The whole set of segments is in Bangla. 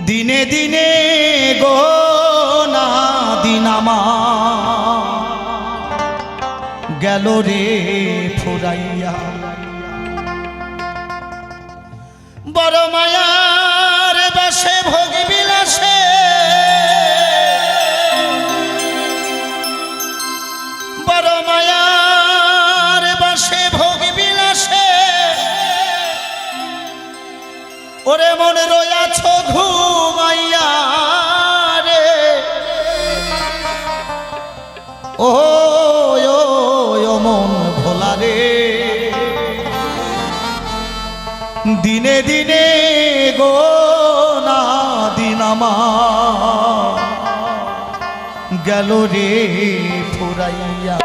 দিনে দিনে গো না দিন গেল রে ফুরাইয়া বড় মায়ার বাসে ভোগ বিলাসে বড় মায়ার বাসে ভোগ বিলাসে ওরে মনে রয়াছ ঘুমাইয়া রে ও মন ভোলা রে দিনে দিনে গো না দিন গেল রে ফুরাইয়া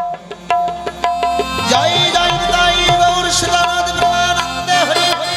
জয় জয় তাই গৌর শিলানাথ প্রেমানন্দে হরি হরি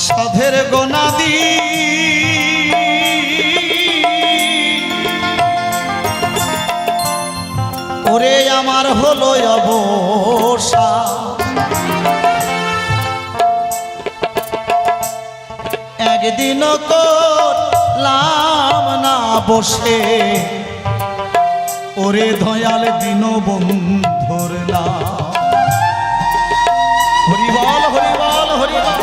সাধের গোনাদি ওরে আমার হলো অবসা একদিন করলাম না বসে ওরে দয়াল দিন বন্ধুর না হরিবল হরিবল হরিবল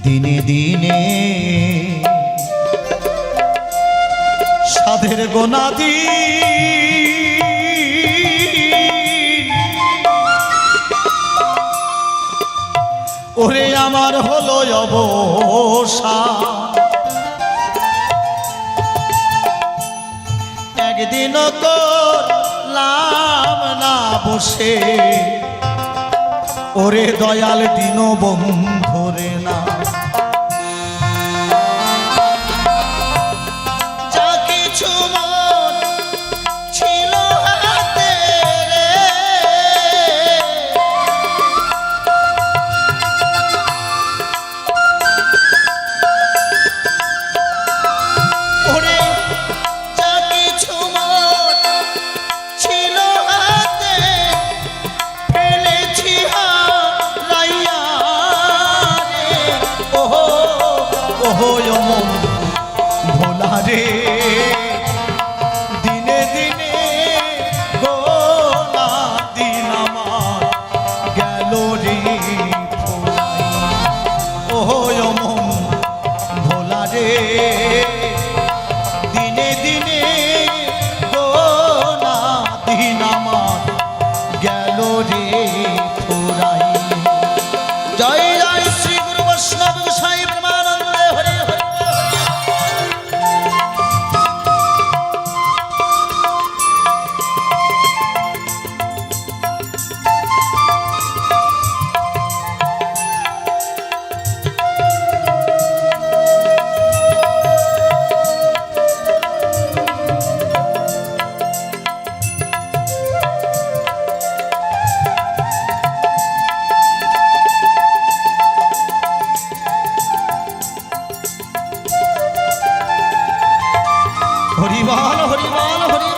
দিনে দিনে সাধের গোনাদি ওরে আমার হলো অবসা একদিন করলাম না বসে ওরে দয়াল দিন বন্ধুরে না যা কিছু মন ছিল হাতে রে ওরে যা কিছু মন ছিল হাতে ফেলেছি হারাইয়া ওহো অমন ভোলা রে দিনে দিনে গোনা দিন আমার গেল রে ফুরাই ওহো অমন ভোলা রে দিনে দিনে গোনা দিন আমার গেল রে ফুরাই। জয় জয় শ্রী গুরু বৈষ্ণব গোসাই প্রেমানন্দে হরি হরি হরিবল হরিবল হরিবল।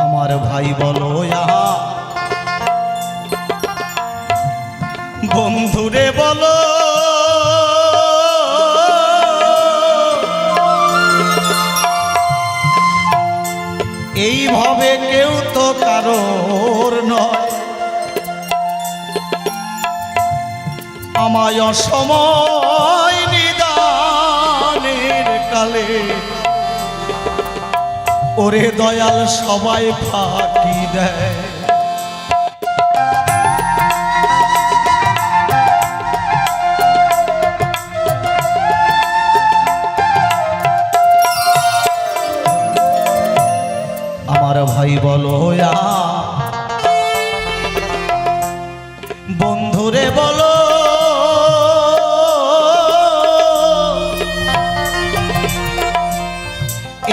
আমার ভাই বলো আহা বন্ধুরে বলো এইভাবে কেউ তো কারোর নয় আমায় অসময় নিদানের কালে ওরে দয়াল সবাই ফাঁকি দেয় আমার ভাই বলো বন্ধুরে বলো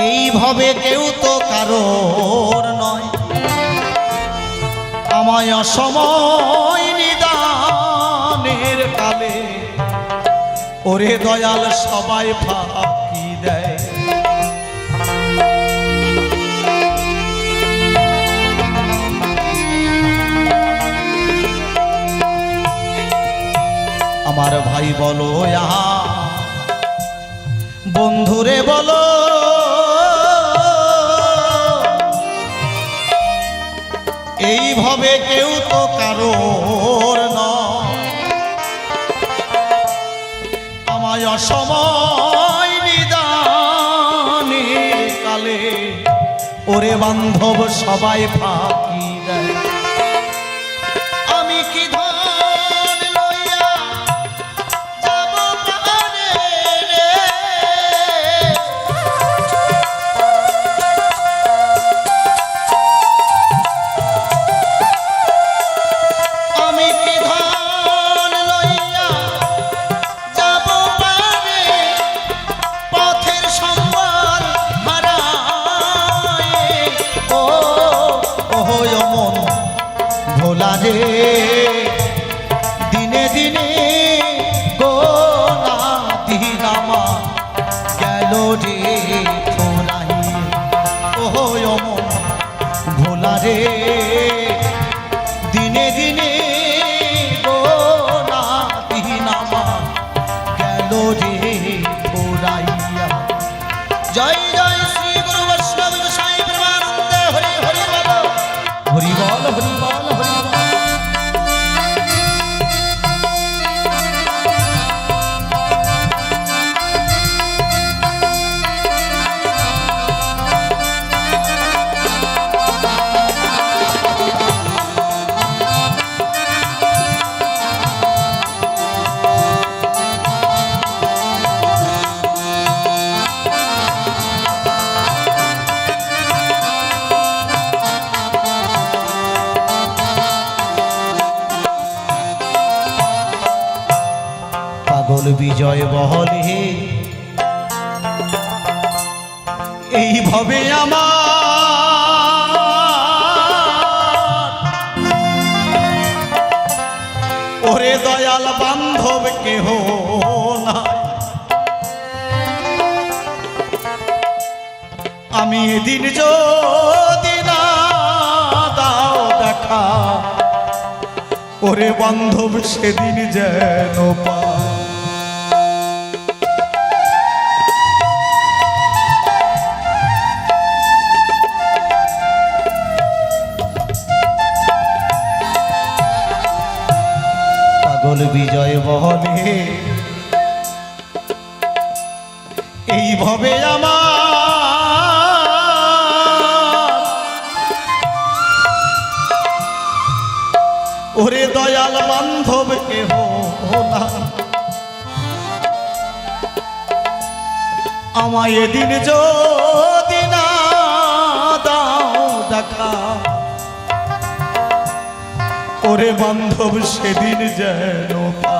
এইভাবে কেউ তো কারোর নয় আমায় অসময় নিদানের কালে ওরে দয়াল সবাই ফাঁকি দেয় আমার ভাই বলো বন্ধুরে বলো এইভাবে কেউ তো কারোর নয় আমায় অসময় নিদানের কালে ওরে বান্ধব সবাই ফাঁকি দেয় আমি কি ধন লইয়া যাব প্রাণে রে আমি কি ধন লইয়া যাব প্রাণে পথের সম্বল হারায় ও ওহো অমন ভোলা রে দিনে দিনে গোনা দিন আমার গেল রে ফুরাই ওহো অমন ভোলা রে দিনে দিনে গোনা দিন আমার গেল রে ফুরাইয়া। জয় জয় শ্রী গুরু বৈষ্ণব গোসাই প্রেমানন্দে হরি হরি বল হরি বল হরি বল হরি বল। বিজয় বহলে এইভাবে আমার ওরে দয়াল বান্ধব কেহ নাই। আমি এদিন যদি না দাও দেখা ওরে বান্ধব সেদিন যেন পা পাগল বিজয় বহলে এইভাবে আমার ওরে দয়াল বান্ধব কেহ না। আমায় এদিন যদি না দাও দেখা ওরে বান্ধব সেদিন যেন পা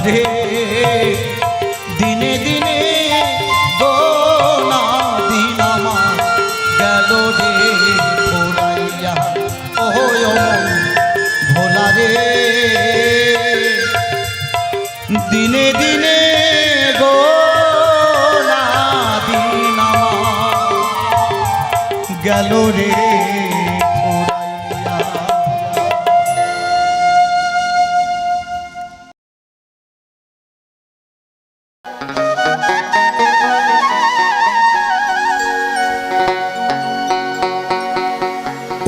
রে দিনে দিনে গোনা দিন আমার গেল রে ভোলাইয়া ও ভোলা রে দিনে দিনে গোনা দিন আমার গেল রে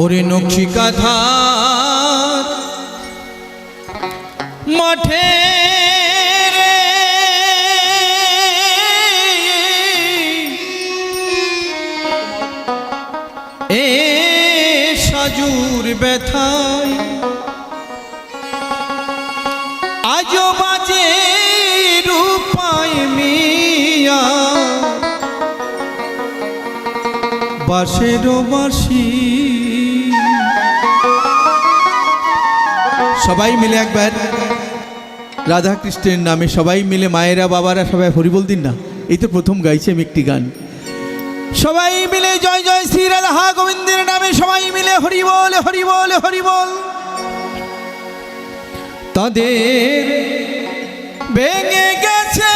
ওরে নকশিকাধার মাঠে রে এ সাজুর ব্যথায় আজো বাজে রূপায় মিয়া বাঁশেরও বাঁশি সবাই মিলে একবার রাধা কৃষ্ণের নামে সবাই মিলে মায়েরা বাবারা সবাই হরি বল দিন না। এই তো প্রথম গাইছি আমি একটি গান। সবাই মিলে জয় জয় শ্রী রাধা গোবিন্দের নামে সবাই মিলে হরি বল হরি বল হরি বল। তাদের ভেঙে গেছে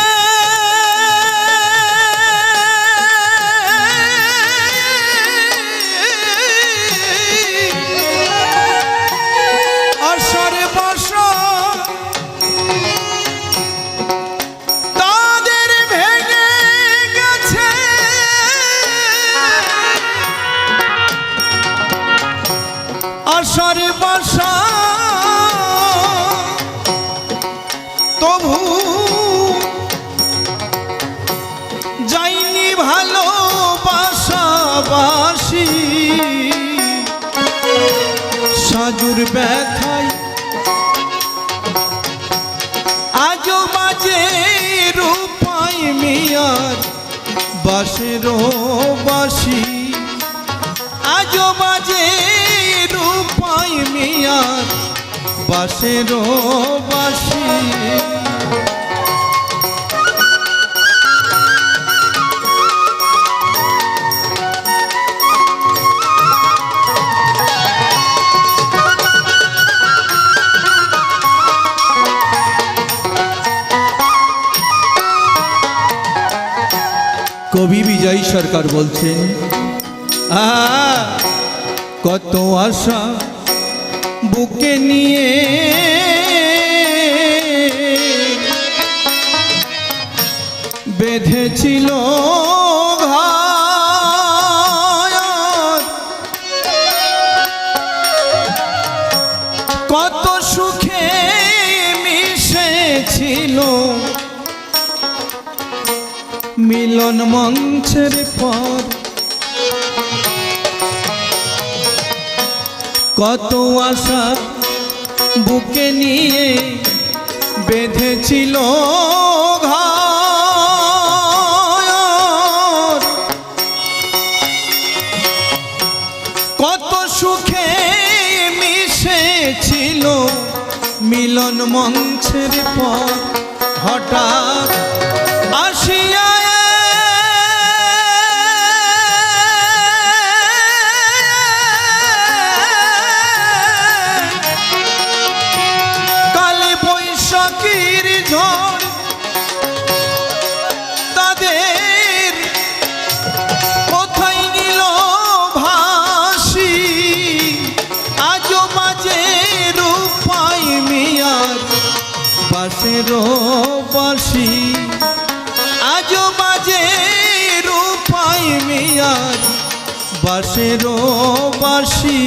বাসা তবু যাইনি ভালো বাসাবাসি সাজুর ব্যথায় বাঁশের বাঁশি আজো বাজে রূপাই মিয়ার বাঁশের বাঁশি। কবি বিজয় সরকার বলছেন, কত আশা বুকে নিয়ে বেঁধেছিল ঘাট, কত সুখে মিশেছিল মিলন মঞ্চের পর, কত আশা বুকে নিয়ে বেঁধেছিল ঘাট, কত সুখে মিশেছিল মিলন মঞ্চের পর, হঠাৎ আসিয়া ঝড় তাদের কোথায় নিল ভাসি, আজো বাজে রূপাই মিয়ার বাঁশের বাঁশি, আজো বাজে রূপাই মিয়ার বাঁশের বাঁশি।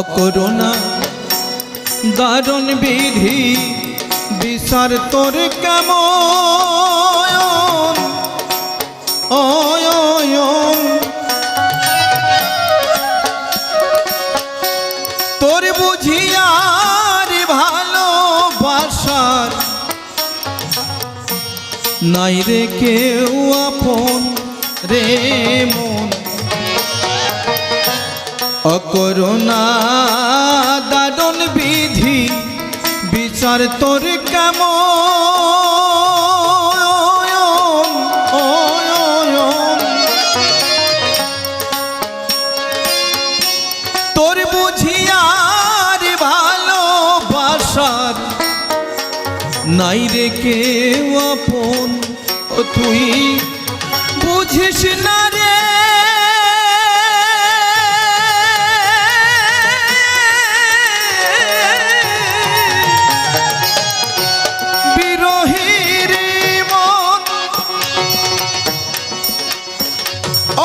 অকরুণা দারুণ বিধি বিচার তোর কেমন, তোর বুঝিয়ার ভালোবাসার নাই রে কেউ আপন রে মন, অকরুণা দারুণ বিধি বিচার তোর কেমন, তোর বুঝিয়ার ভালোবাসার নাই রে কেউ আপন, তুই বুঝিস না রে বিরহীর মন,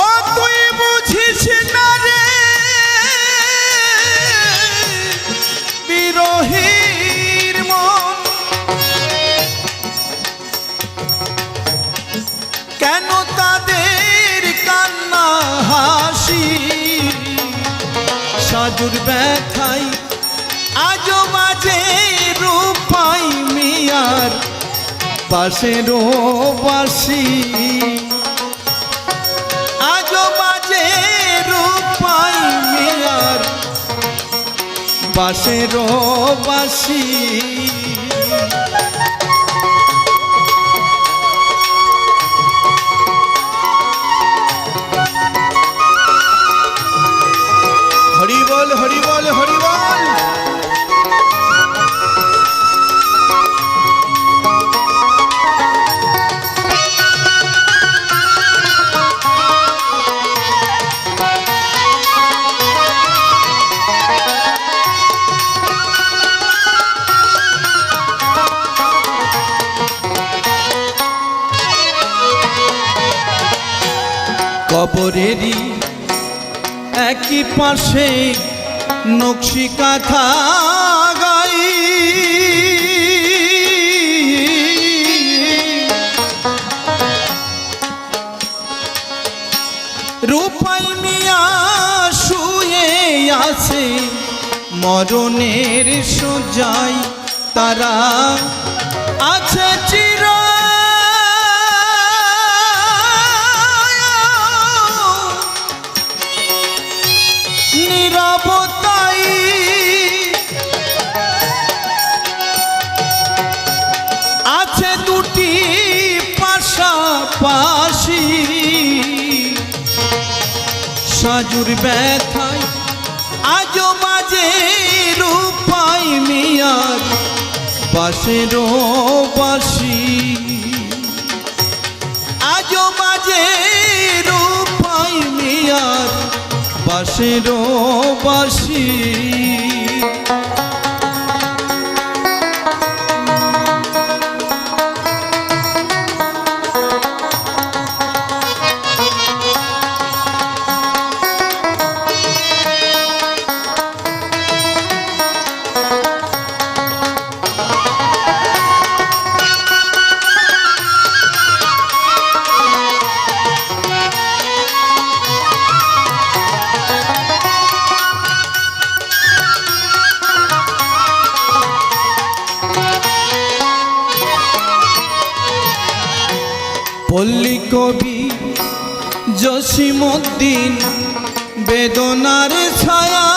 ও তুই বুঝিস না রে বিরহীর মন, কেন তাদের কান্না হাসি সাজুর ব্যথাই আজো বাজে রূপাই মিয়ার বাঁশের বাঁশি, আজো বাজে রূপাই মিয়ার বাঁশের বাঁশি। হরি বল হরি বল হরি বল। কবরেরই একই পাশে নকশি কাঁথা গাই, রূপাই মিয়া শুয়ে আছে মরণের শয্যায়, তারা আছে চির নীরবতাই, আছে দুটি পাশাপাশি, সাজুর ব্যথায় আজও মাঝে রূপাই মিয়ার বাঁশেরও বাঁশি, আজও মাঝে রূপাই মিয়ার বাঁশেরও বাঁশি। পল্লী কবি জসিমউদ্দিন বেদনার ছায়া,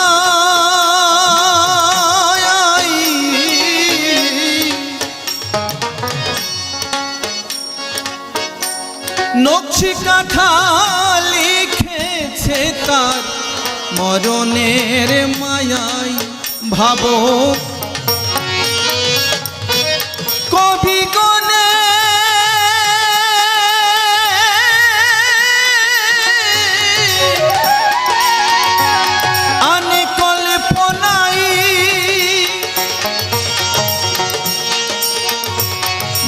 নকশি কাঁথা লিখেছে তার মরণের মায়ায়। ভাবো কবি গনে আনে কল্পনাই,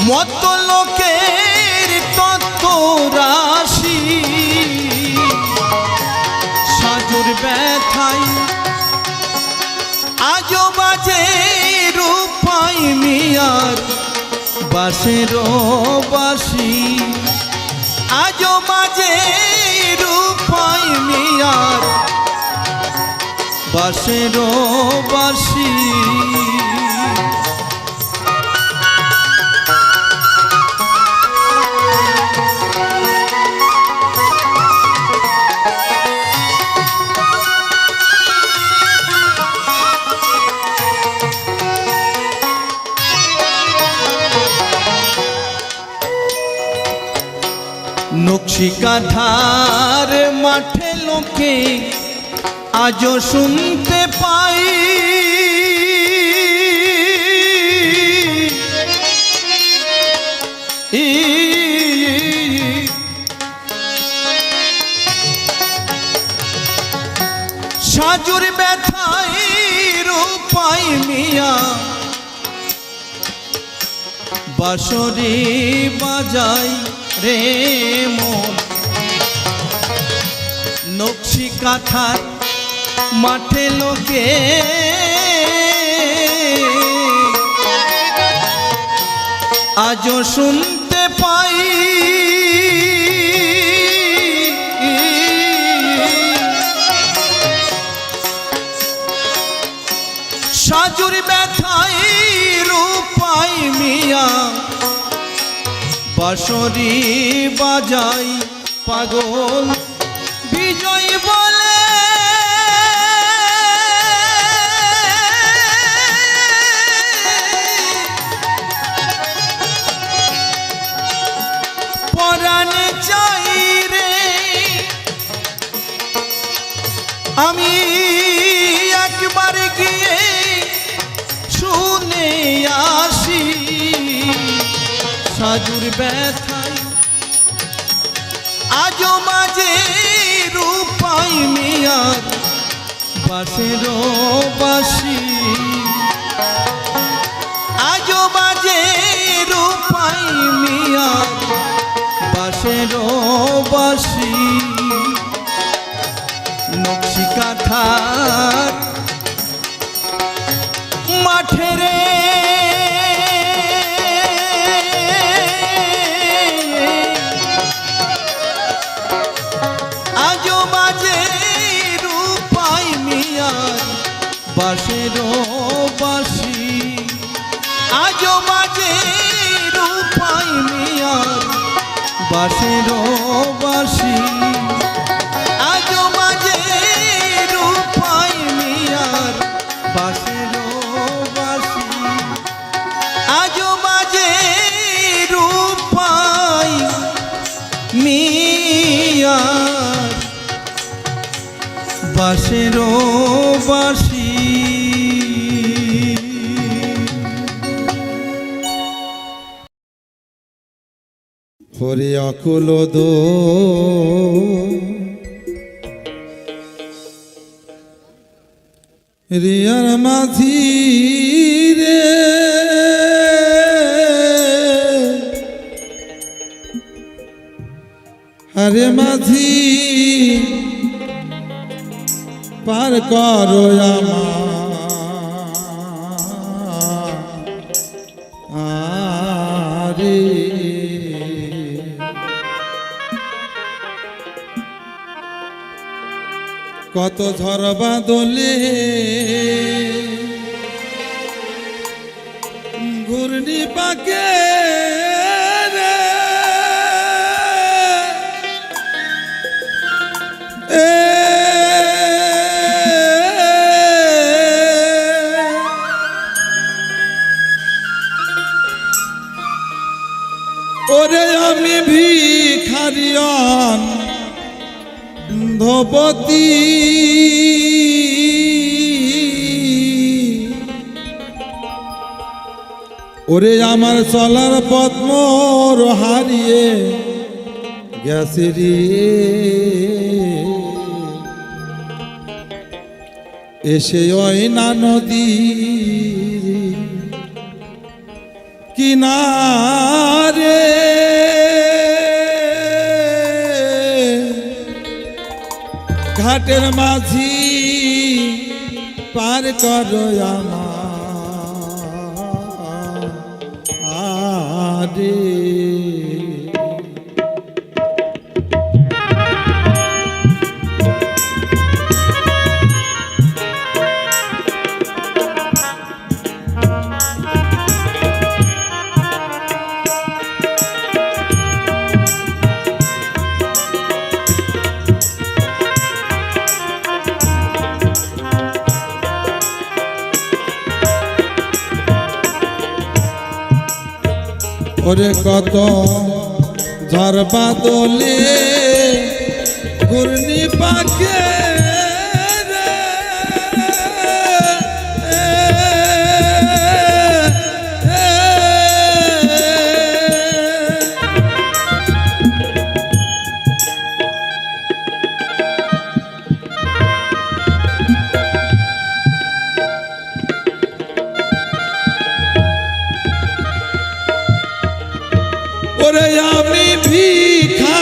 মত লোকের তত্ত্ব রাশি, সাজুর ব্যথায় আজও বাজে রূপাই মিয়ার বাঁশেরও বাঁশি, আজও বাজে রূপাই মিয়ার বাঁশেরও বাঁশি। নকশি কাঁথার মাঠে লোকে আজও শুনতে পাই, সাজুর ব্যথায় রূপাই মিয়া বাঁশরি বাজাই রে মন। নকশি কাঁথার মাঠে লোকে আজও শুনতে পাই, সাজুর ব্যথায় রূপাই মিয়া বাঁশরি বাজাই পাগল বিজয় বলে। পরাণে চাই রে আমি একবার গিয়ে শুনে আসি, সাজুর ব্যথায় আজও মাঝে রূপাই মিয়ার বাঁশেরও বাঁশি, আজও বাজে রূপাই মিয়ার বাঁশেরও বাঁশি। নকশি কাঁথার মাঠে রে আজো বাজে রূপাই মিয়ার বাঁশের বাঁশি আজো বাজে রূপাই মিয়ার বাঁশের বাঁশি আজো বাজে রূপাই মিয়ার বাঁশের বাঁশি আজো বাজে রূপাই মিয়ার বাঁশের বাঁশি হরি অকুল দো রিয়ার মাঝি রে হরে মাঝি পার করো আমারে কত ঝড় বাদলে ঘূর্ণি পাকে রে ওরে আমি ভিখারিয়ান ধপতি ওরে আমার চলার পথ মোর হারিয়ে গেছে রে এসে ওই না নদী কিনারে ঘাটের মাঝি পার করো আমারে ওরে কত ঝড় বাদলে ঘূর্ণি পাকে রে ওরে আমি ভিখারিয়ান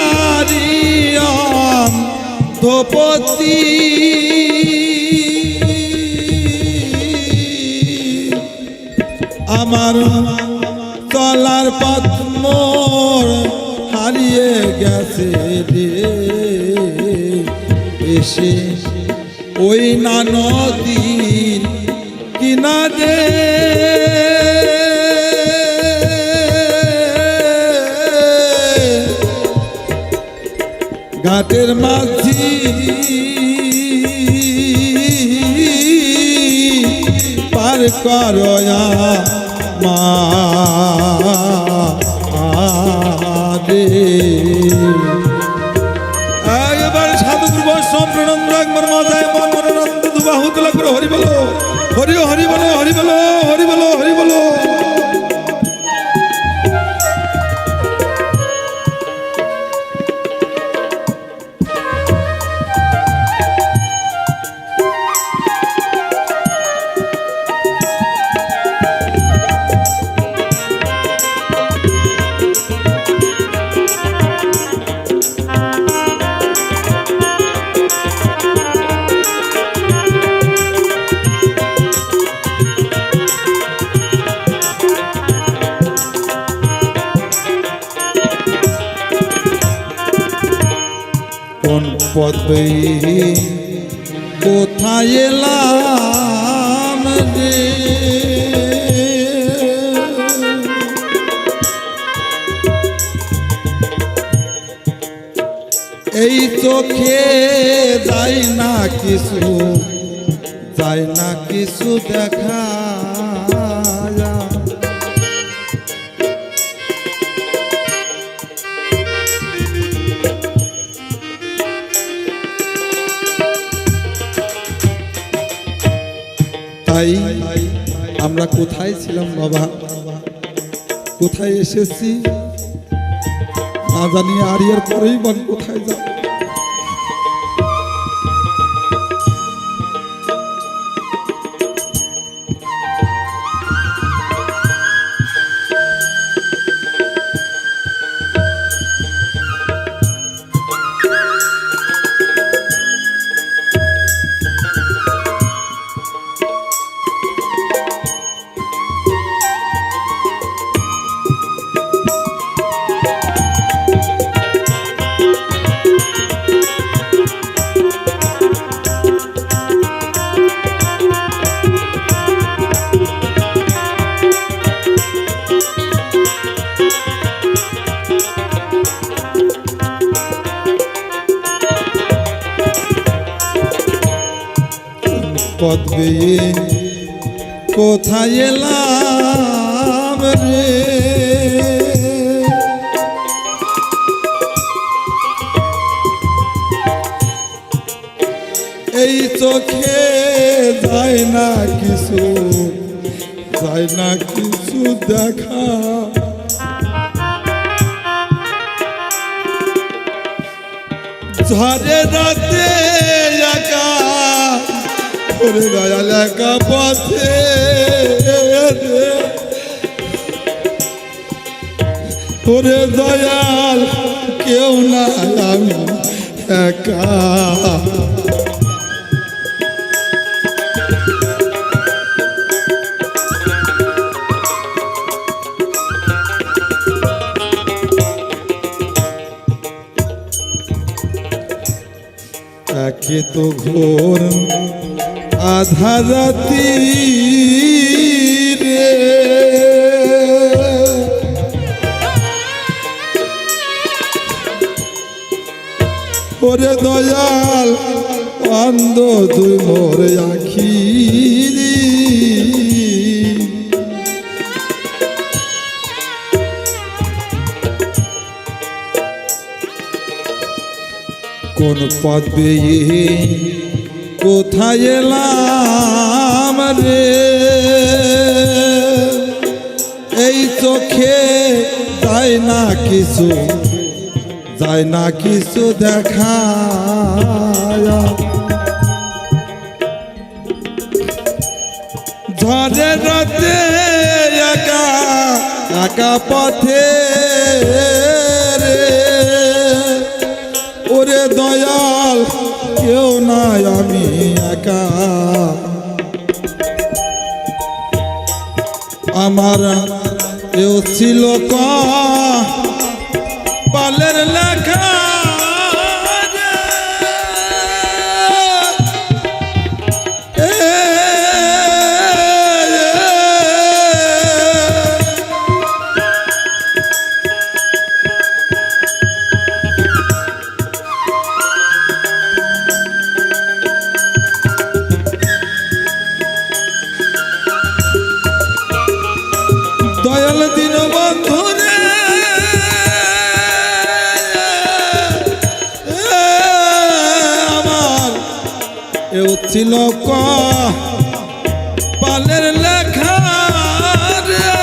ধপতি আমার চলার পথ মোর হারিয়ে গেছে রে এসে ওই না নদীর কিনারে ঘাটের মাঝি পার করো আমারে এবার সাধুগুরু বৈষ্ণব প্রণন্দ একবার মাথায় মন মনোনন্দ দুবাহু তোলা করে হরি বলো হরি হরি বলো হরি বলো হরি বলো হরি বলো কোন পথ বেয়ে কোথায় এলাম রে, এই চোখে যায় না কিছু, যায় না কিছু দেখা তাই আমরা কোথায় ছিলাম বাবা, কোথায় এসেছি না জানি, আর এর পরেই বল কোথায় যাব। পথ বেয়ে কোথায় এলাম রে, এই চোখে যায় না কিছু, যায় না কিছু দেখা, ঝড়ে রাতে একা ওরে দয়াল একা পথে, ওরে দয়াল কেউ না আমি একা, একে তো ঘোর আধা রাতি রে, ওরে দয়াল অন্ধ তুই মোর আখি, কোন পথ বেয়ে কোথায় এলাম রে, এই চোখে যায় না কিছু, যায় না কিছু দেখা, ঝড়ে রাতে একা একা পথে রে, ওরে দয়াল কেউ নাই আমি একা, আমার কেউ ছিল পালের লেখা দয়াল দিন বন্ধু রে, আমার এও ছিল পালের লেখা রে,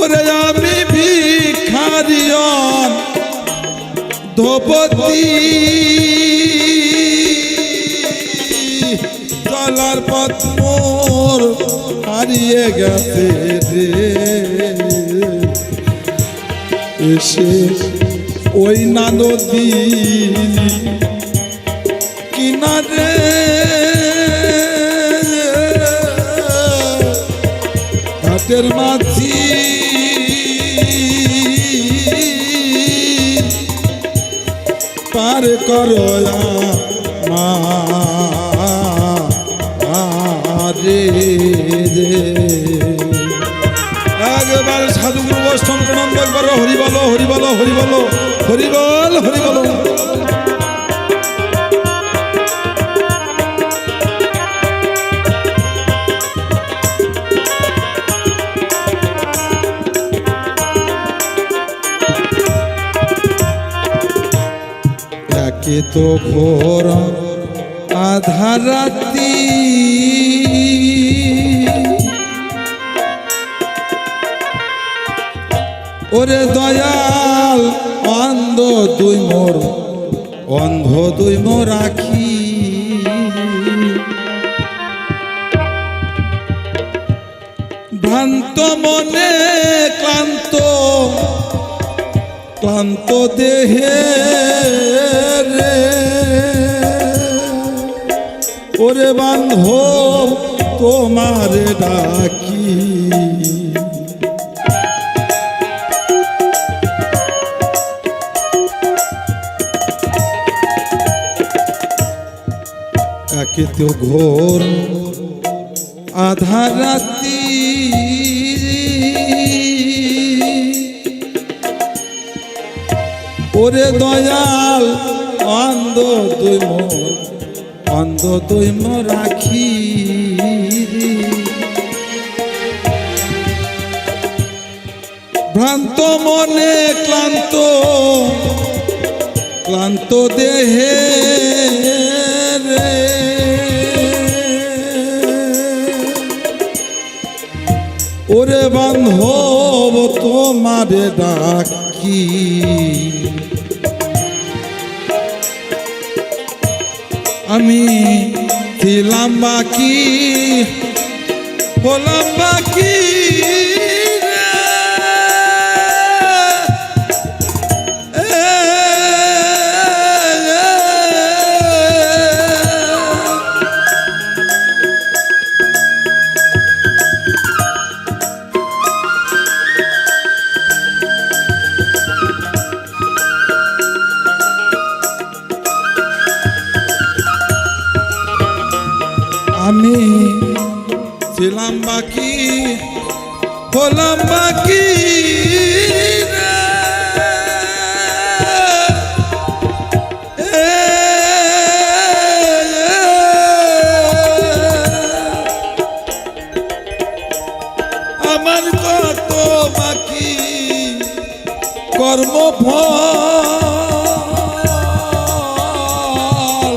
ওরে আমি ভিখারিয়ন ধোপতি, চলার পথ মোর হারিয়ে গেছে রে, এসে ওই না নদী কিনারে ঘাটের মাঝি পার করো রে একবার সাধুগুরু বৈষ্ণব প্রণাম একবার হরি বলো হরি বলো হরি বলো হরি বল হরি বলো। একে তো ঘোর আধার রাতি ওরে দয়াল অন্ধ দুই মোর আখি ভ্রান্ত মনে ক্লান্ত দেহে রে ওরে বান্ধব তোমারে ডাকি একে তো ঘোর আধার রাতি ওরে দয়াল অন্ধ দুই মোর আখি ভ্রান্ত মনে ক্লান্ত দেহে রে ওরে বান্ধব তোমারে ডাকি আমি ছিলাম বাকি হলাম বাকি আমি ছিলাম বাকি হলাম বাকি আমার কত বাকি কর্মফল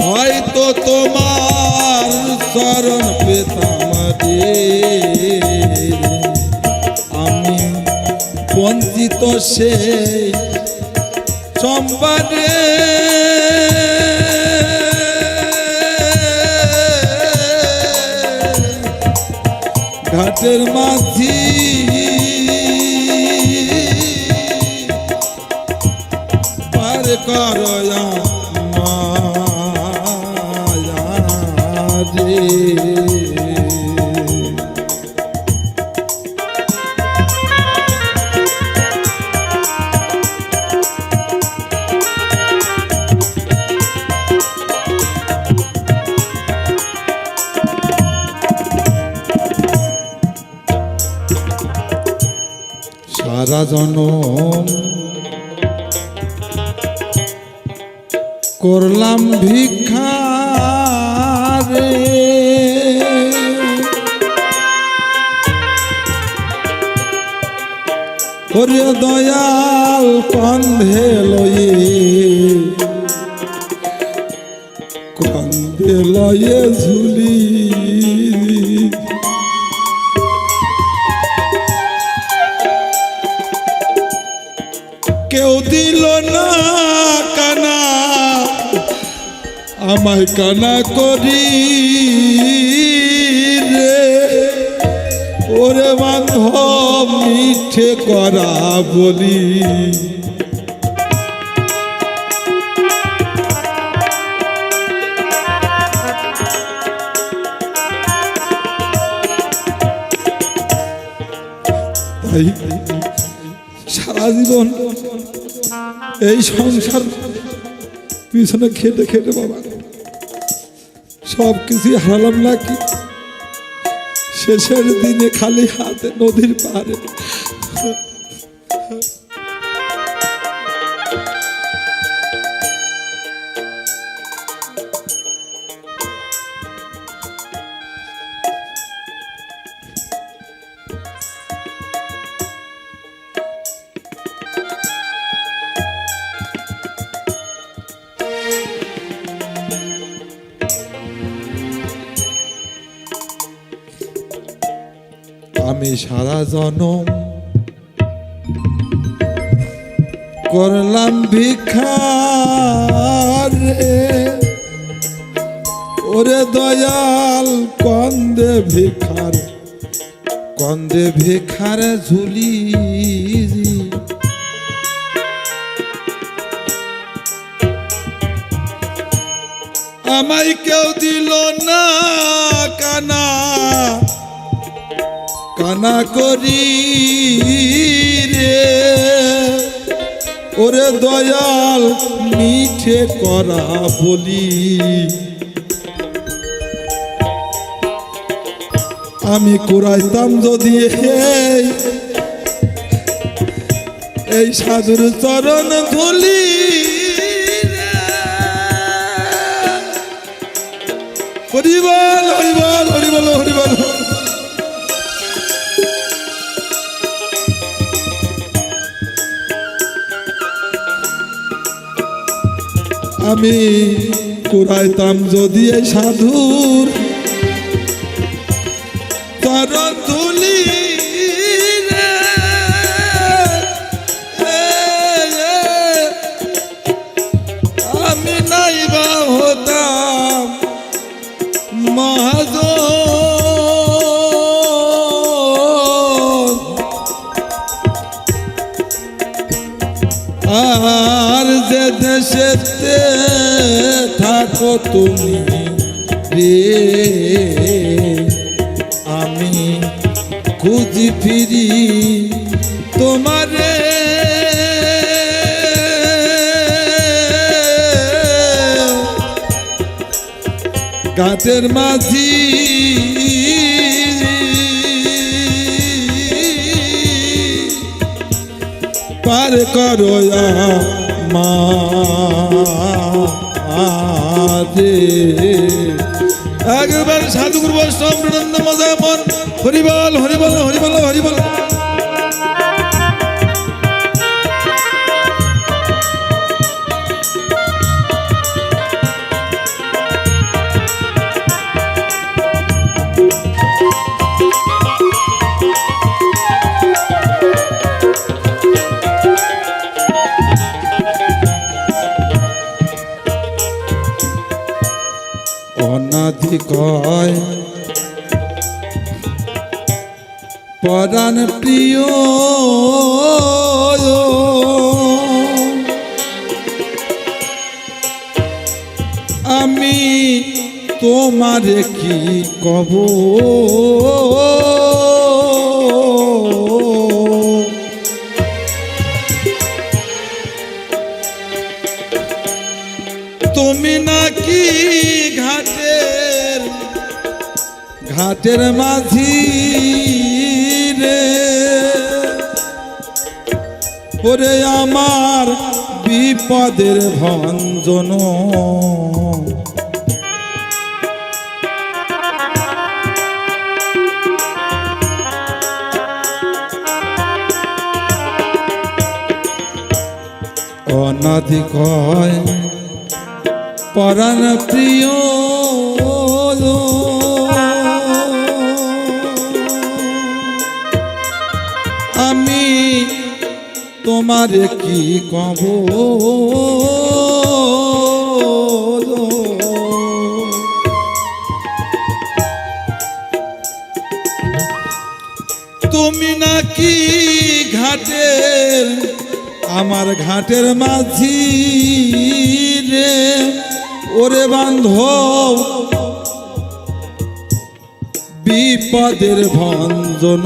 হয়তো তোমার শরণ পেতাম রে আমি বঞ্চিত সে সম্পাদে ঘাটের মাঝি পার করয়া সারা জনম করলাম ভিক্ষা রে ওরে দয়াল কন্ধে লয়ে ঝুলি কেউ দিল না কানা আমায় কানা করি রে ওরে বান্ধব মিঠে করা বলি সারা জীবন এই সংসার পিছনে খেটে খেটে বাবা সব কিছু হারালাম নাকি, শেষের দিনে খালি হাতে নদীর পাড়ে আমি সারা জনম করলাম ভিক্ষার রে, ওরে দয়াল কন্দে ভিক্ষার ঝুলি, আমায় কেউ দিল না কানা কানা করি রে, ওরে দয়াল মিঠে করা বলি, আমি কুড়াইতাম যদি এই সাধুর চরণ ধুলি, হরিবল হরিবল হরিবল হরিবল। আমি কুড়াইতাম যদি এই সাধুর চরণ ধুলি রে, আমি নাইবা হতাম মহাজন, আর যে দেশেতে থাকো তুমি রে, আমি খুঁজি ফিরি তোমারে, ঘাটের মাঝি পার করো মাঝে, একবার সাধুগুরু বৈষ্ণব আনন্দ মজা মন হরিবল হরিবল হরিবল হরিবল। অনাদি কয় পরাণ প্রিয়, আমি তোমারে কি কব, তুমি নাকি ঘাটের মাঝি রে, ওরে আমার বিপদের ভঞ্জন, অনাদি কয় পরাণ প্রিয়, আমি তোমারে কি কব, তুমি নাকি ঘাটের আমার ঘাটের মাঝি রে, ওরে বান্ধব বিপদের ভঞ্জন,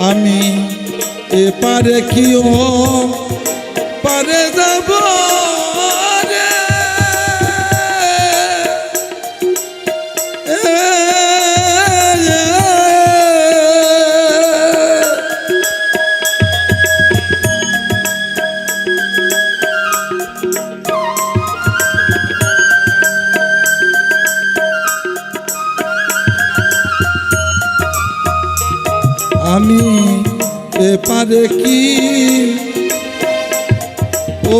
আমি এপারে কি ও পারে যাব রে আমি এপারে কি ও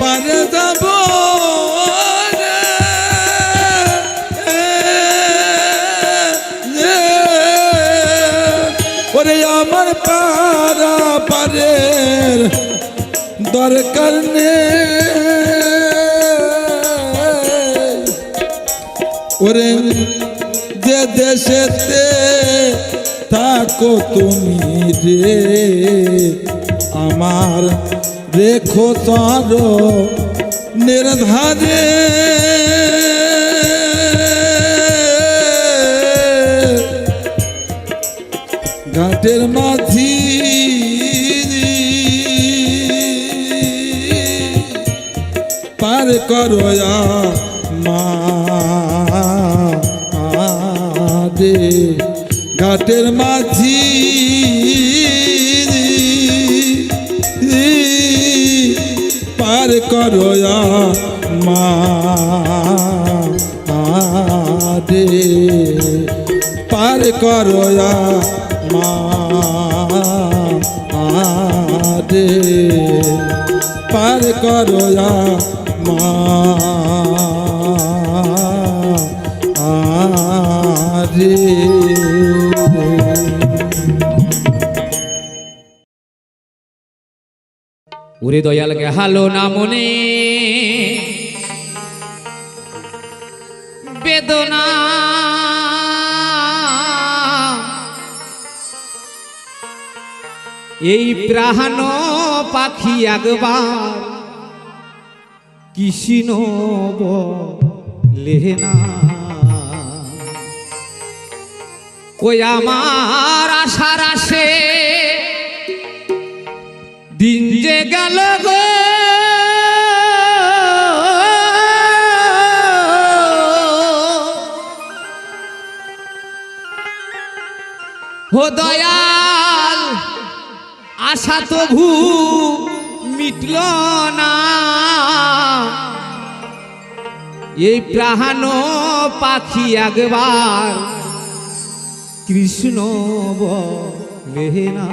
পারে যাব ওরে আমার পারা পারের দরকার নেই ওরে যে দেশেতে থাকো তুমি রে আমার রেখো তর নির্ধারে ঘাটের মাঝি পার করো মা রে ঘাটের মাঝি পার করো মা রে পার করো মা রে পার করো মা রে ওরে দয়াল গেহালো না মনে বেদনা এই প্রাণ পাখি একবার কৃষ্ণ লেনা ওই আমার আশার আসে দিন যে গেল গো হো দয়াল আশা তো ভূ মিটল না এই প্রাণ পাখি একবার কৃষ্ণ বলে না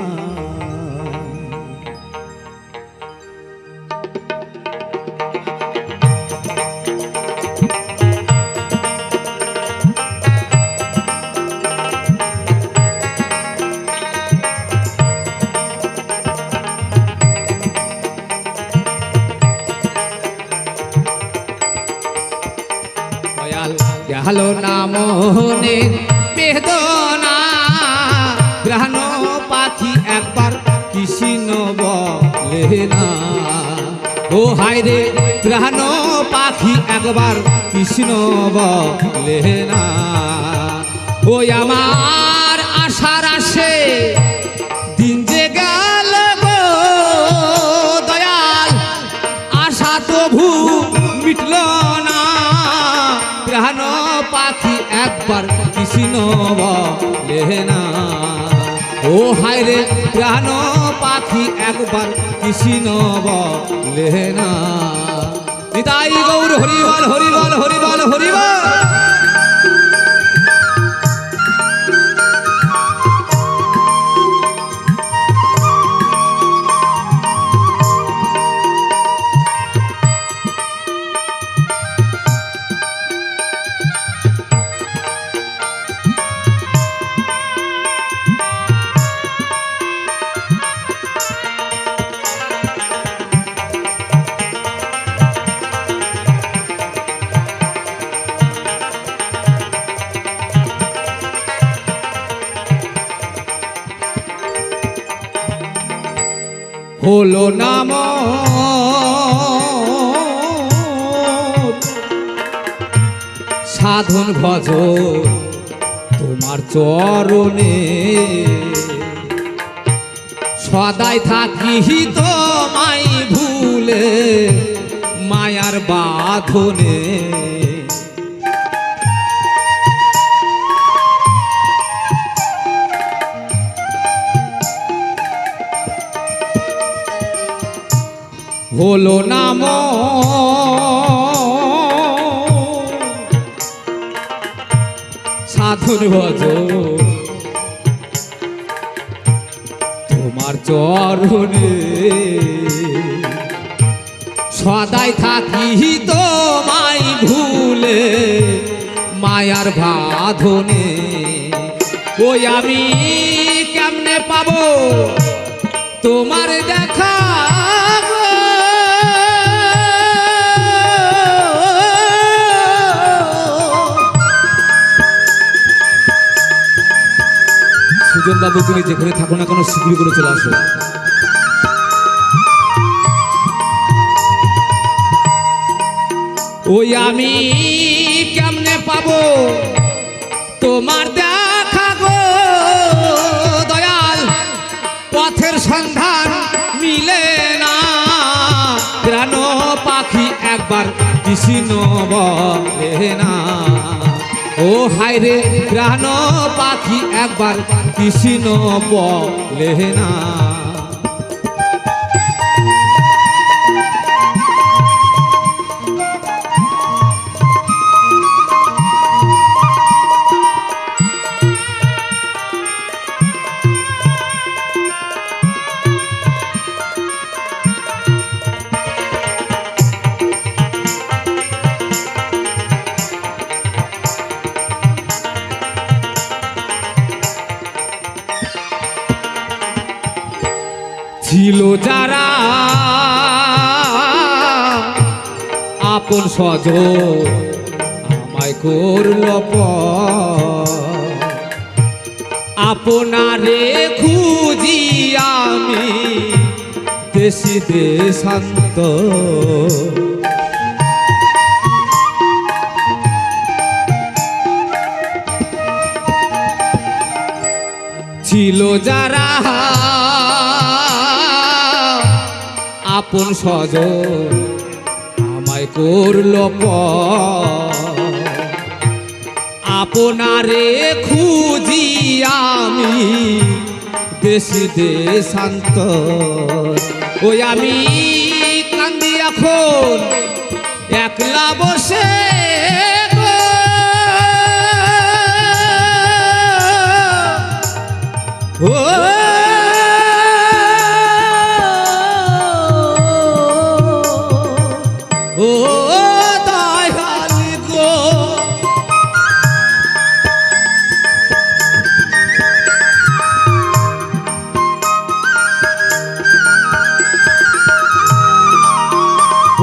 গেলো না মনে বেদনা প্রাণ পাখি একবার কৃষ্ণ বলে না ও হায় রে প্রাণ পাখি একবার কৃষ্ণ বলে না ওই আমার আশার আসে দিন যে গেল গো দয়াল আশা তো ভূ মিটল না প্রাণ পাখি একবার কৃষ্ণ বলে না ও হায় রে প্রাণ পাখি একবার কৃষ্ণ বলে না নিতাই গৌর হরিবল হরিবল হরিবল হরিবল হলো নাম সাধন ভজ তোমার চরণে সদাই থাকি তোমায় ভুলে মায়ার বাঁধনে হলো নাম সাধন ভজ তোমার চরণে সদাই থাকি তোমায় ভুলে মায়ার বাঁধনে ওই আমি কেমনে পাবো তোমার দেখা গো? সুজন বাবু তুমি যেখানে থাকো না কেন শীঘ্রই করে চলে আসো। ওই আমি কেমনে পাবো তোমার দেখা গো দয়াল, পথের সন্ধান মিলে না, প্রাণ পাখি একবার কৃষ্ণ বলে না। ও হায় রে প্রাণ পাখি একবার কৃষ্ণ বলে না। ছিল যারা আপন স্বজন আমায় করল আপনারে খুঁজি আমি দেশি দেশান্ত। ছিল যারা আপন স্বজন আমায় করল আপনারে খুঁজি আমি দেশি দেশান্তর। ওই আমি কান্দি এখন একলা বসে গো, ও ও দয়াল গো,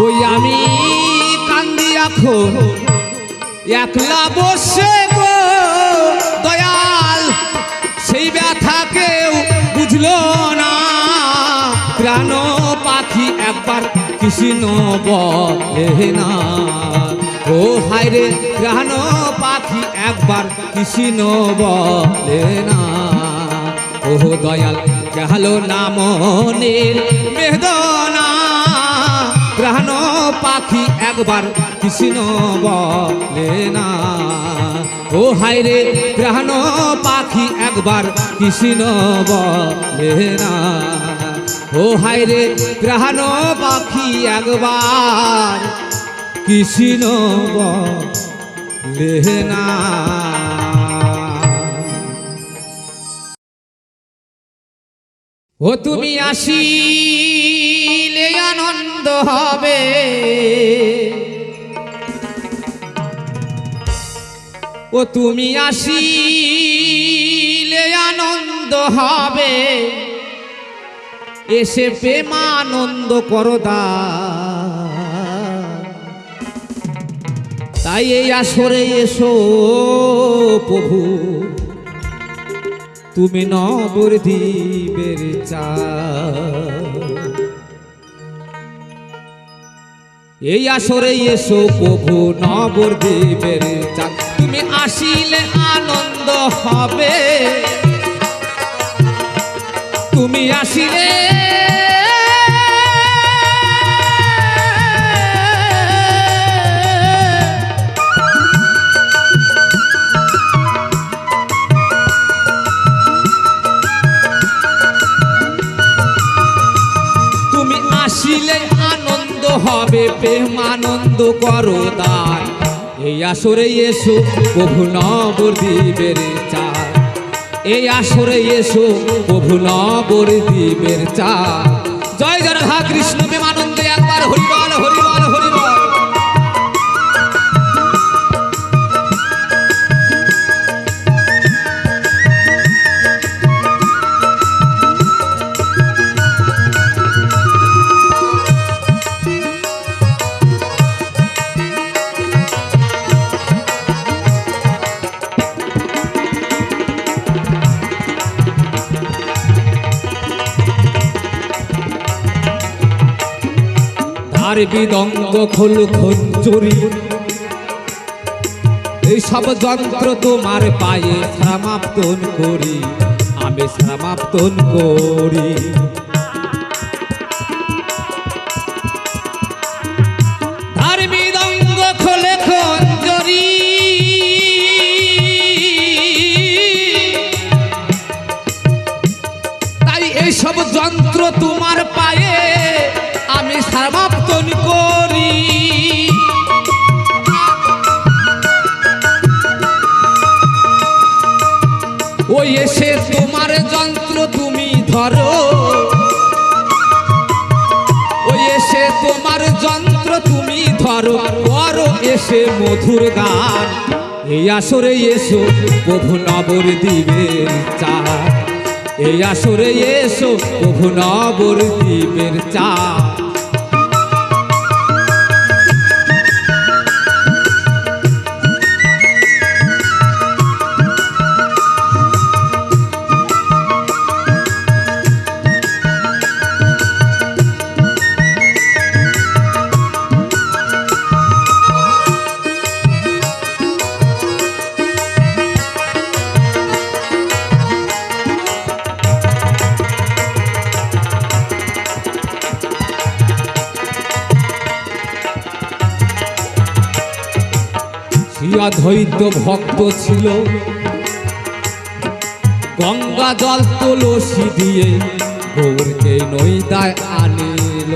ওই আমি কান্দি এখন একলা বসে গো দয়াল, সেই ব্যথা কেউ বুঝলো না, প্রাণ পাখি একবার কৃষ্ণ বলে না। ও হায় রে প্রাণ পাখি একবার কৃষ্ণ বলে না। ও দয়াল গেল না মনের বেদনা, প্রাণ পাখি একবার কৃষ্ণ বলে না। ও হায় রে প্রাণ পাখি একবার কৃষ্ণ বলে না। ও হায় রে প্রাণ পাখি একবার কৃষ্ণ বলে না। ও তুমি আসিলে আনন্দ হবে, ও তুমি আসিলে আনন্দ হবে, এসে প্রেমানন্দ করদা। তাই এই আসরে এসো প্রভু, তুমি নবদ্বীপের চাঁদ। এই আসরে এসো প্রভু নবদ্বীপের চাঁদ, তুমি আসিলে আনন্দ হবে, তুমি আসিলে তুমি আসিলে আনন্দ হবে প্রেম আনন্দ করো দান এই আসরে এসো প্রভু নবদ্বীপের চাঁদ এই আসরে এসো প্রভু নবদ্বীপের চাঁদ জয় জয় রাধা কৃষ্ণ প্রেম আনন্দে একবার হরি বল হরি বল হরি বল। আর বিদঙ্গ খোল খঞ্জুরি এই সব যন্ত্র তোমার পায়ে সমাপ্তন করি আমি সমাপ্তন করি আর বিদঙ্গ খোলে খঞ্জুরি তাই এই সব যন্ত্র তোমার পায়ে আমি সমাপ্তন করি ওই এসে তোমার যন্ত্র তুমি ধরো ওই এসে তোমার যন্ত্র তুমি ধরো করো এসে মধুর গান এই আসরে এসো প্রভু নবদ্বীপের চাঁদ এই আসরে এসো প্রভু নবদ্বীপের চাঁদ। অদ্বৈত ভক্ত ছিল গঙ্গা জল তুলসী দিয়ে গৌরকে নৈদায় আনিল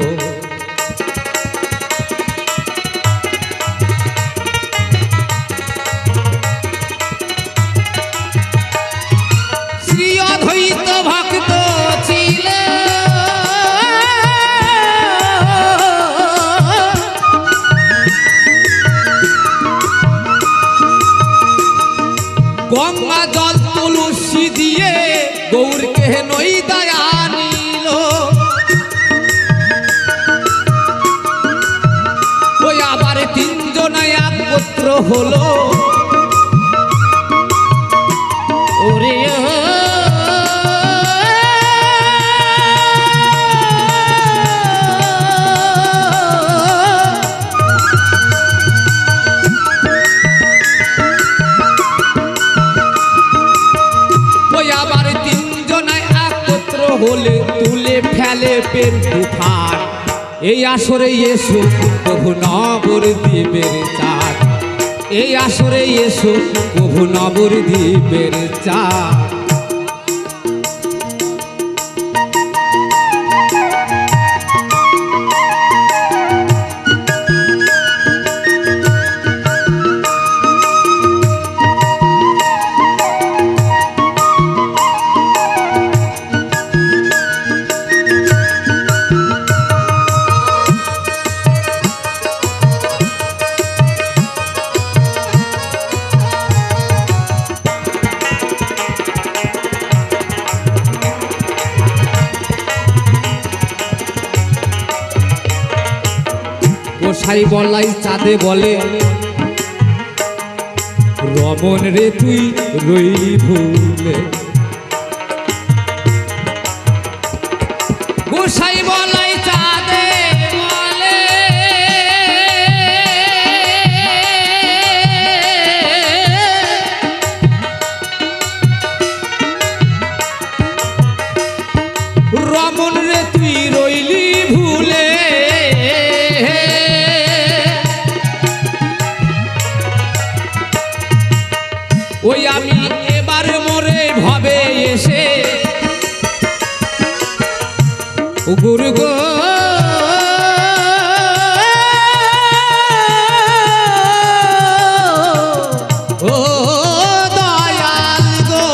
শ্রী অদ্বৈত ভক্ত ছিল গঙ্গা জল তুলসী দিয়ে গৌরকে নৈদায় আনিল ওই আবার তিনজন একত্র হলো ওরে আবার তিনজন একত্র হলে তুলে ফেলে পেন তুফান এই আসরে এসো প্রভু নবদ্বীপের চাঁদ এই আসরে এসো প্রভু নবদ্বীপের চাঁদ। গোসাই বলাই চাঁদে বলে রমন রে তুই রইলি ভুলে গোসাই বলাই চাঁদে বলে ওই আমি এবার মরে ভবে এসে ও গুরু গো ও দয়াল গো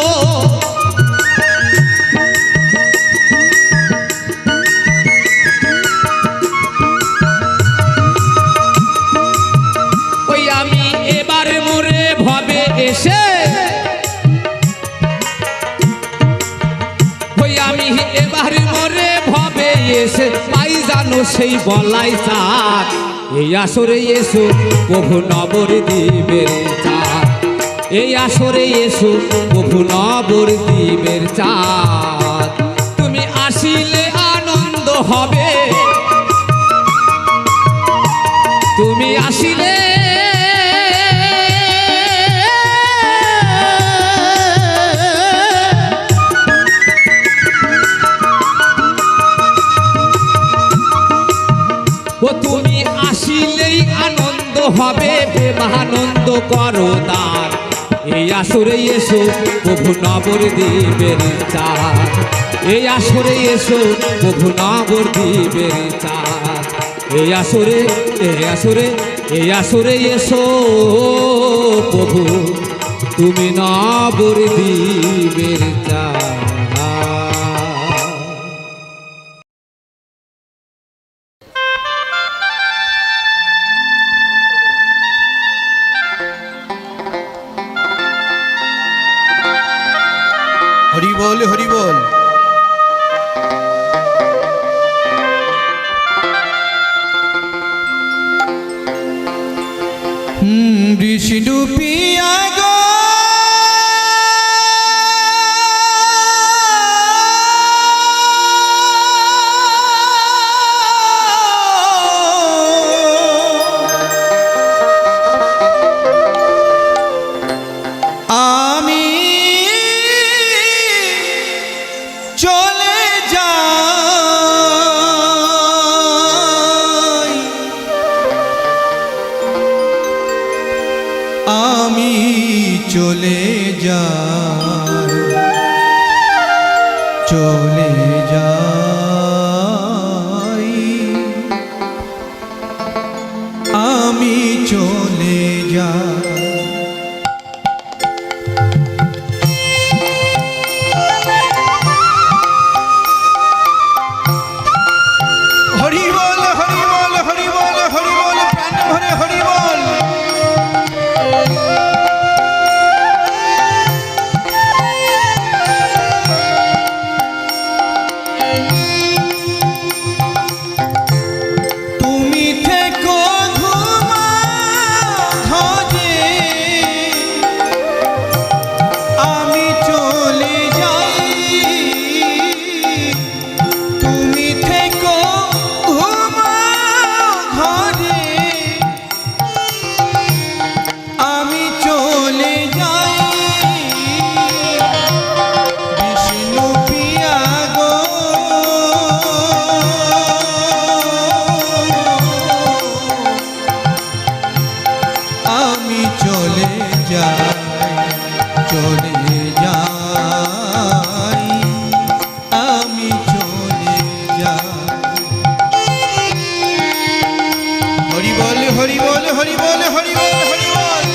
ওই আমি এবার মরে ভবে এসে ওই আমি এবার মরে ভবে এসে পাই জানো সেই বলাই চাঁদ এই আসরে এসো প্রভু নবদ্বীপের চাঁদ এই আসরে এসো প্রভু নবদ্বীপের চাঁদ তুমি আসিলে আনন্দ হবে তুমি আসিলে ও তুমি আসিলেই আনন্দ হবে প্রেমানন্দ করো দান এই আসরে এসো প্রভু নবদ্বীপের চাঁদ এই আসরে এসো প্রভু নবদ্বীপের চাঁদ এই আসরে এই আসরে এই আসরে এসো প্রভু তুমি নবদ্বীপের চাঁদ হরি বল হরি বল। বিষ্ণু পিয়া গো আমি চলে যাই আমি চলে যাই চলে যাই আমি চলে যাই হরি বল হরি বল হরি বল হরি বল প্রাণ ভরে হরি বল। তুমি থেকো ঘুমা ধরে আমি চলে যাই তুমি থেকো ঘুমা ঘরে আমি চলে যাই বিষ্ণু পিয়া গো আমি চলে যাই চলে যাই আমি চলে যাই হরি বল হরি বল হরি বল হরি বল হরি বল।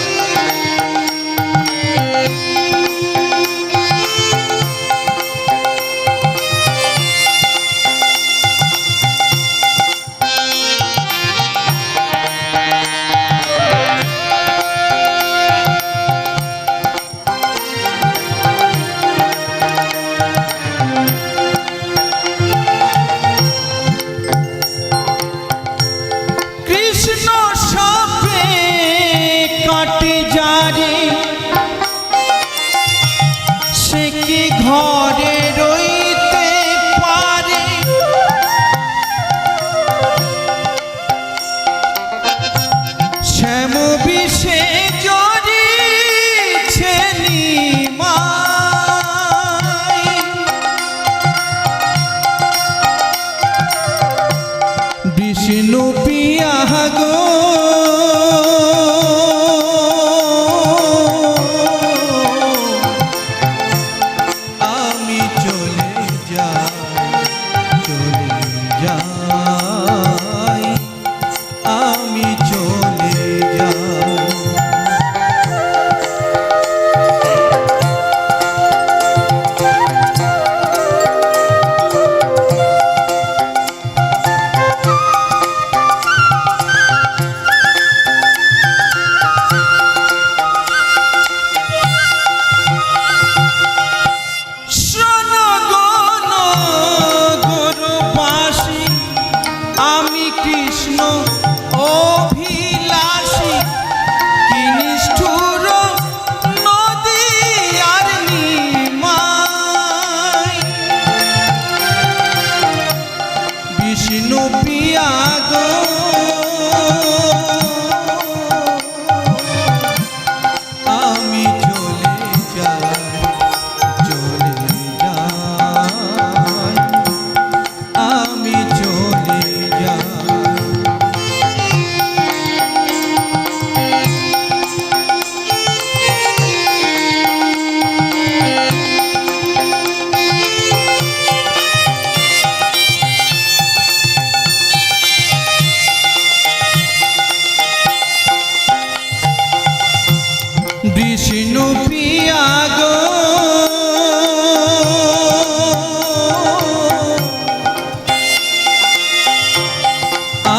বিষ্ণু পিয়া গো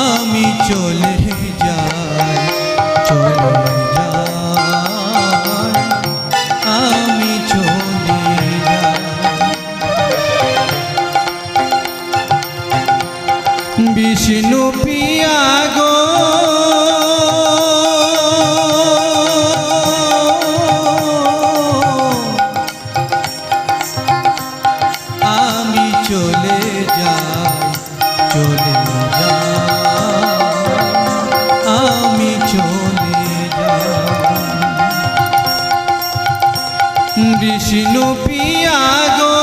আমি চলে যাই আমি চলে যাই বিষ্ণু পিয়া গো আমি চলে যাই আমি চলে যাই বিষ্ণু পিয়া গো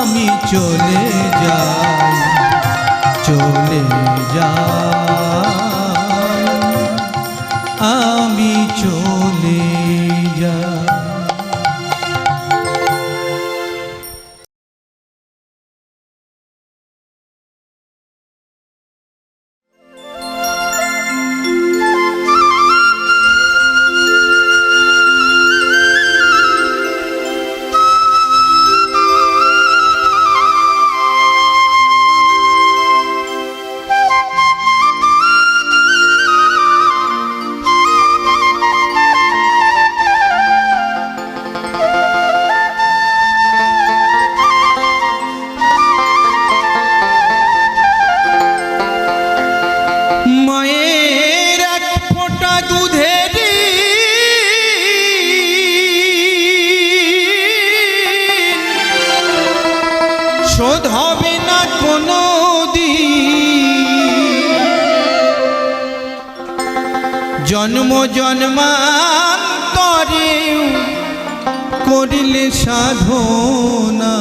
আমি চলে যাই আমি চলে যাই। মায়ের এক ফোঁটা দুধের শোধ হবে না কোনো জন্ম জন্মান্তরে করিলে সাধনা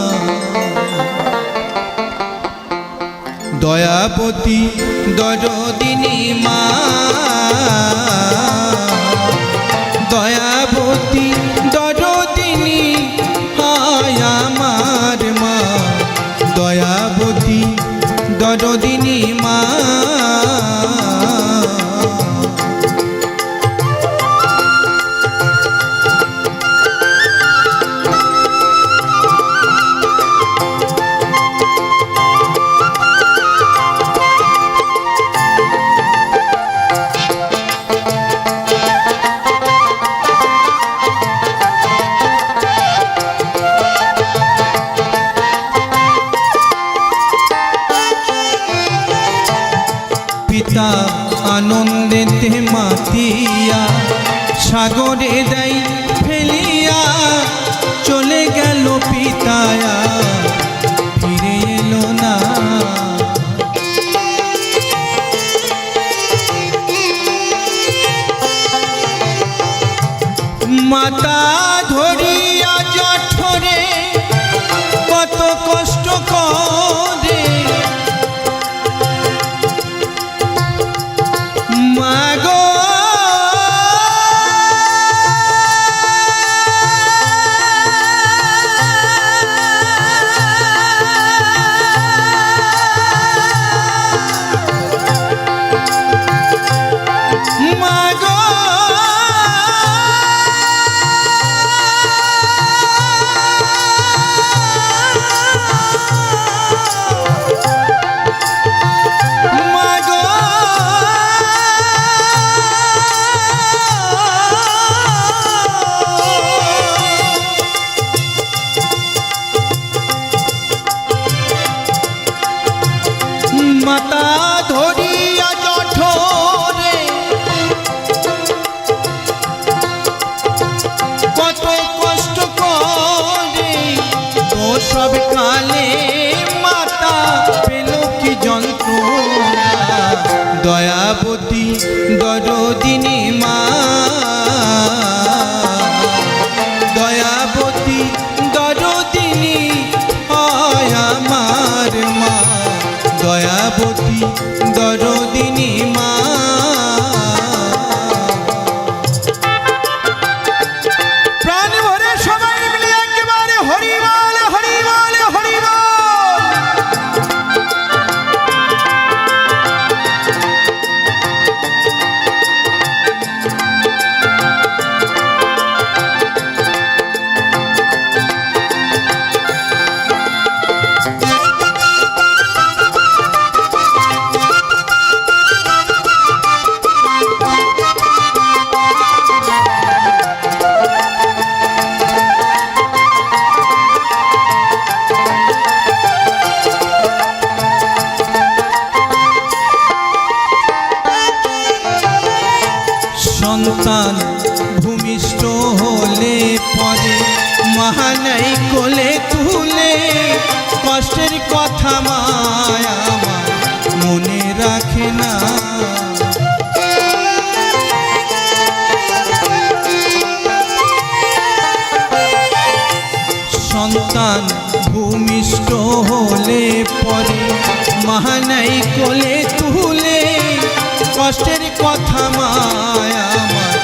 দয়াবতী দরদিনী মা দয়াবতী দরদিনী হায় আমার মা দয়াবতী দরদিনী মা পিতা আনন্দেতে মাতিয়া সাগরে দেয় ফেলিয়া চলে গেল পিতায়া ফিরে এলো না মাতা ধরিয়া জঠরে কত কষ্ট করে মাগো মাগো মাতা ধরিয়া জঠরে কত কষ্ট করে তো সব কালে মাতা পেল কি যন্ত্রণা দয়াবতী দরদিনী মা দয়াবতী দরদিনী হয় আমার মা দয়াবতী দরদিনী মা প্রাণ ভরে সবাই মিলে একেবারে হরি বল হরি বল হরি বল সন্তান ভূমিষ্ঠ হলে পরে মহানাই কোলে তুলে কষ্টের কথা মায়া আমার মনে রাখে না। সন্তান ভূমিষ্ঠ হলে পরে মহানাই কোলে তুলে কষ্টের কথা মায়া আমার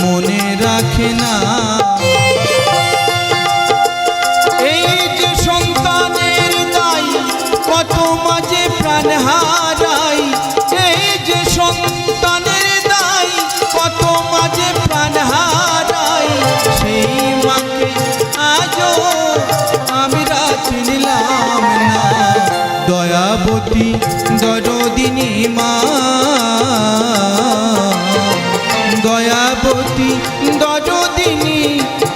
মনে রাখে না। এই যে সন্তানের দায় কত মাঝে প্রাণ হারাই, এই যে সন্তানের দায় কত মাঝে প্রাণ হারাই, সেই মাকে আজও আমরা চিনলাম না। দয়াবতী দরদিনী মা, দয়াবতী দরদিনী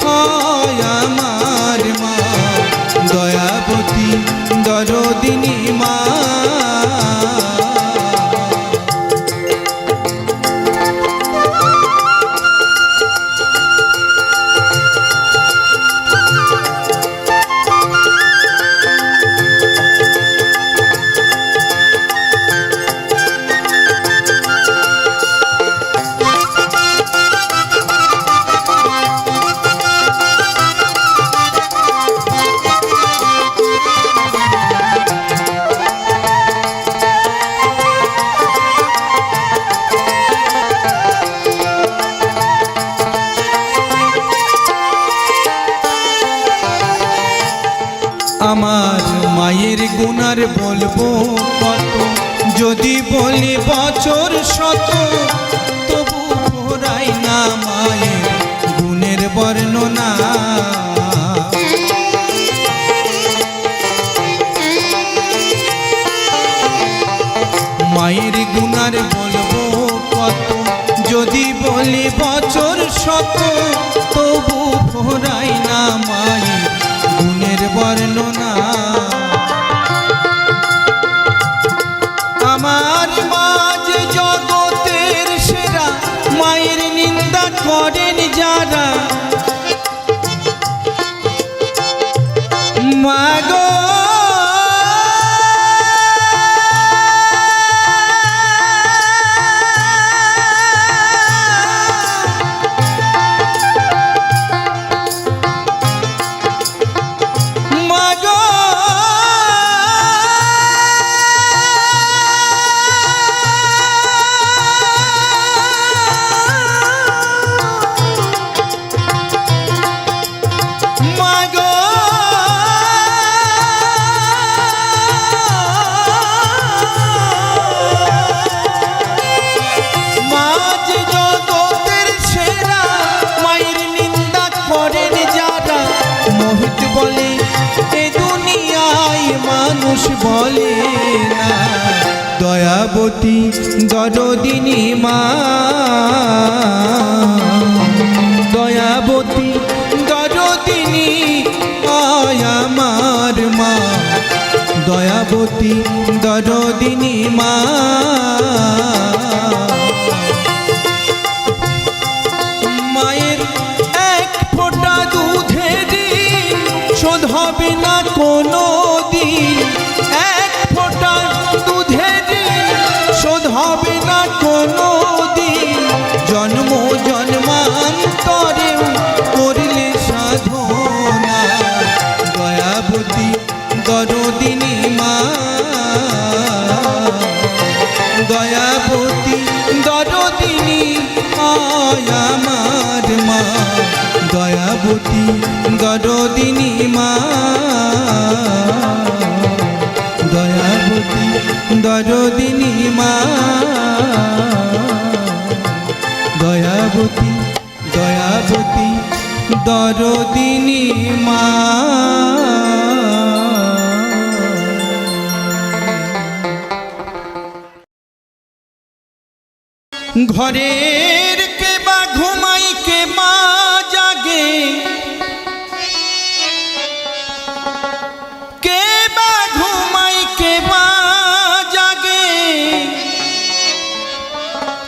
হয় আমার মা, দয়াবতী দরদিনী মা। আমার মায়ের গুণার বলবো কত, যদি বলি বছর শত, তবু ভরাই না মায়ের গুণের বর্ণনা। মায়ের গুণার বলবো কত, যদি বলি বছর শত, তবু ভরাই না মায়ের গুণের বর্ণনা। আমার মা যে জগতের সেরা, মায়ের নিন্দা করেন যারা। মা গো বলে এ দুনিয়ায় মানুষ বলে না। দয়াবতী দরদিনী মা, দয়াবতী দরদিনী আয় আমার মা, দয়াবতী দরদিনী মা। মায়ের এক ফোঁটা দুধের শোধ হবে না কোনো দিন, এক ফোঁটা দুধের শোধ হবে না কোনো দিন। জন্ম জন্মান্তরেও করলে সাধনা। দয়াবতী দরদিনী মা, দয়াবতী দরদিনী আয় আমার মা, দয়াবতী দরদিনী মা, দয়াবতী দরদিনী মা, দয়াবতী দয়াবতী দরদিনী মা। ঘরের কে বা ঘুমাই কে মা জাগে, কে বা ঘুমাই কে মা জাগে,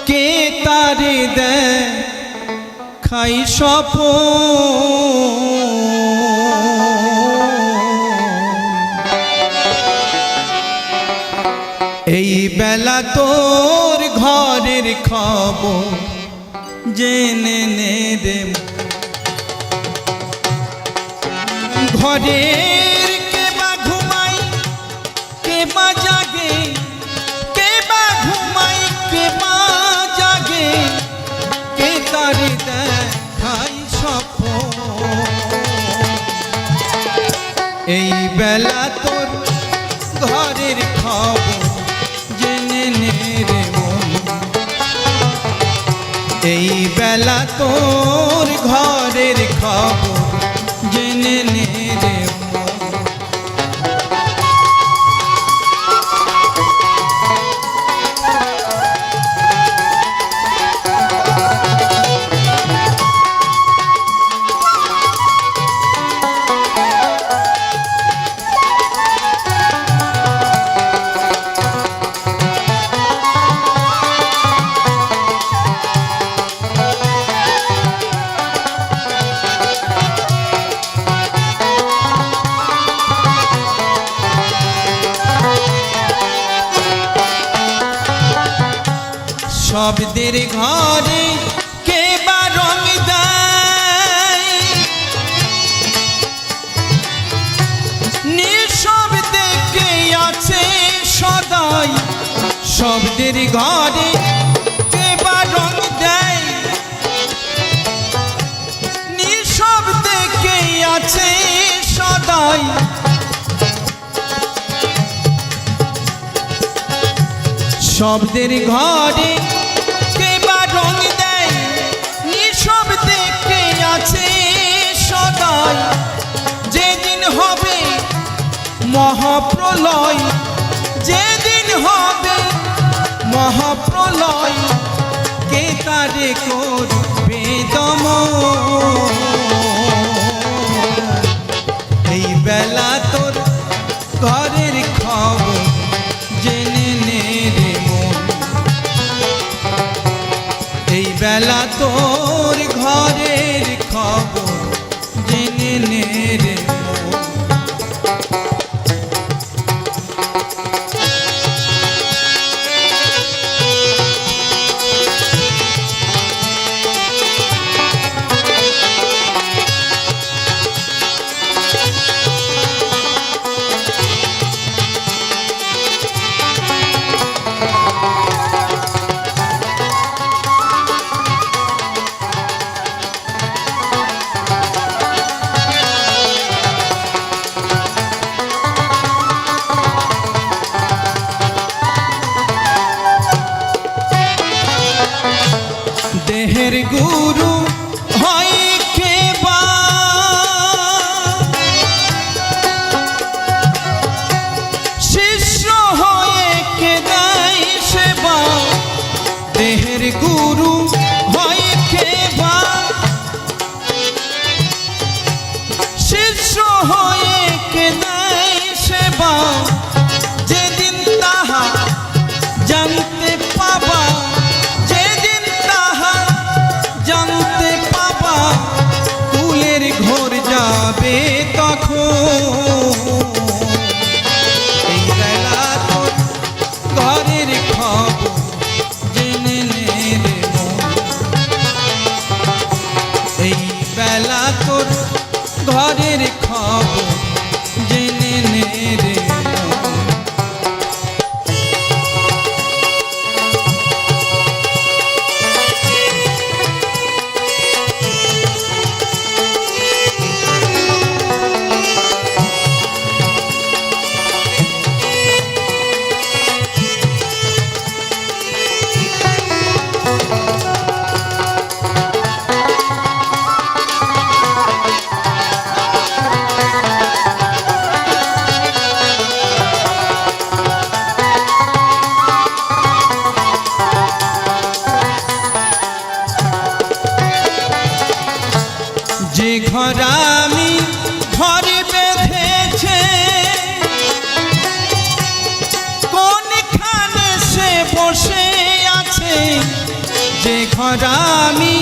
কে তারে দেয় খাই স্বপ্ন এই বেলা তোর ঘরের খবর জেনে নে রে ঘরের কে বা ঘুমাই কে বা জাগে কে বা ঘুমাই কে বা জাগে কে তারে দেখাই স্বপ্ন এই বেলা তোর ঘরের খবর জেনে নে রে মন এই বেলা তোর ঘরের খবর জেনে নে রে মন শব্দের ঘরে কে বা রং দেয় নিঃশব্দে কে আছে সদাই শব্দের ঘরে কে বা রং দেয় নিঃশব্দে কে আছে সদাই শব্দের ঘরে কে বা রং দেয় নিঃশব্দে কে আছে সদাই যেদিন হবে মহাপ্রলয় যেদিন হবে মহাপ্রলয় কে তারে করবে দমন এই বেলা তোর ঘরের খবর জেনে নে রে মন এই বেলা তোর ঘরের খবর জেনে নে রে মন দেহের গুরু হয় কে বা শিষ্য হয়ে কে দেয় সেবা দেহের গুরু হয় কে বা শিষ্য হয়ে কে দেয় সেবা যেদিন তাহা জানতে পাবা জানতে পাবা কুলের ঘোর যাবে তখন এই বেলা তোর ঘরের খবর জেনে নে রে মন এই বেলা তোর ঘরের খবর জেনে নে রে মন যে ঘর আমি ঘরে বেঁধেছে কোনখানে সে বসে আছে যে ঘর আমি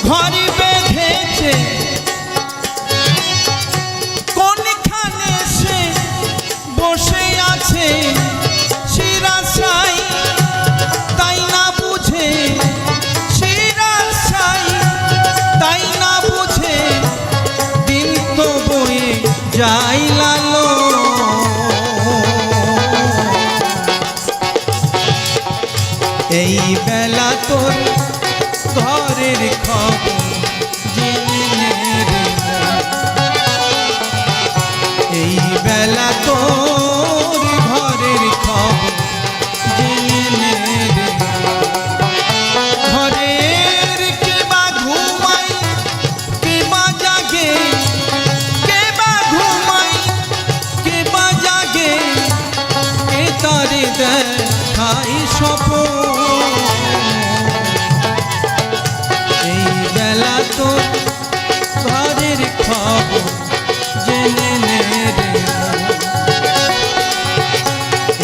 ঘরে বেঁধেছে কোনখানে সে বসে আছে শিরাশাই তাই না বুঝে শিরাশাই তাই না বুঝে দিন তো বয়ে যাই লালো এই বেলা তোর ঘরের খবর জেনে নে রে মন। এই বেলা তোর ঘরের খবর জেনে নে রে মন। ঘরের কে বা ঘুমাই কে বা জাগে কে বা ঘুমাই কে বা জাগে কে তারে দেখাই স্বপ্ন তোর ঘরের খবর জেনে নে রে মন।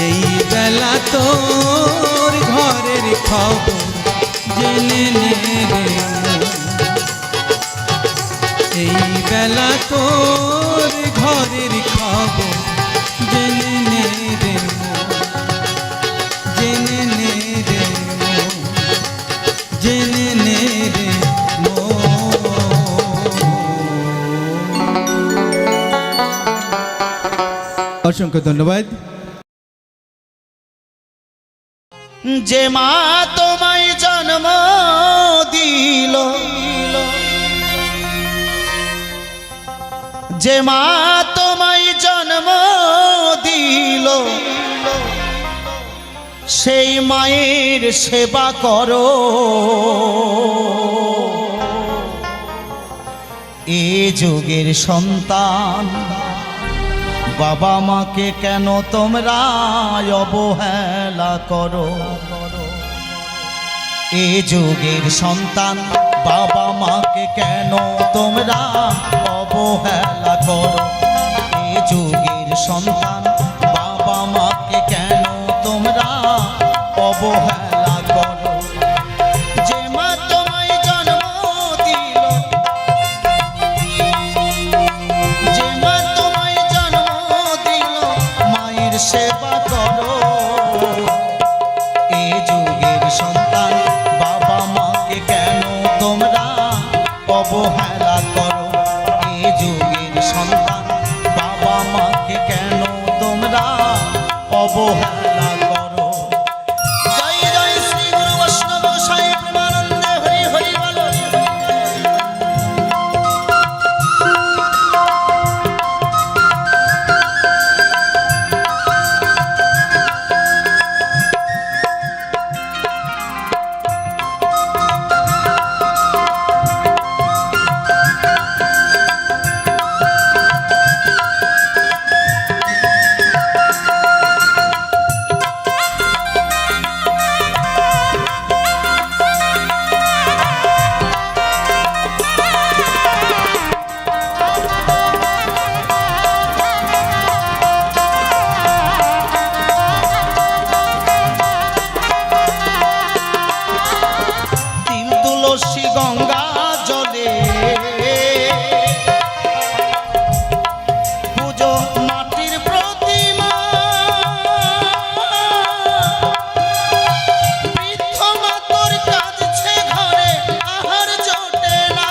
এই বেলা তোর ঘরের খবর জেনে নে রে মন। এই বেলা তোর ঘরের খবর জেনে নে রে মন। জেনে নে রে মন। জেনে নে রে অসংখ্য ধন্যবাদ। যে মা তোমায় জন্ম দিল, যে মা তোমায় জন্ম দিল, সেই মায়ের সেবা করো। এ যুগের সন্তান বাবা মাকে কেন তোমরা অবহেলা করো? এ যুগের সন্তান বাবা মাকে কেন তোমরা অবহেলা করো? এ যুগের সন্তান বাবা মাকে কেন তোমরা অবহেলা করো? যে মা তোমায় জন্ম দিল, যে মা তোমায় জন্ম দিল, মায়ের সেবা করো। এ যুগের সন্তান বাবা মাকে কেন তোমরা অবহেলা করো? এ যুগের সন্তান বাবা মাকে কেন তোমরা অবহেলা করো? জয় জয় শ্রী গুরু বৈষ্ণব গোসাই প্রেমানন্দে হরি হরি বলো। তিল তুলসী গঙ্গা জলে পুজো মাটির প্রতিমা, বৃদ্ধ মাতর কাঁদছে ঘরে আহার জোটে না।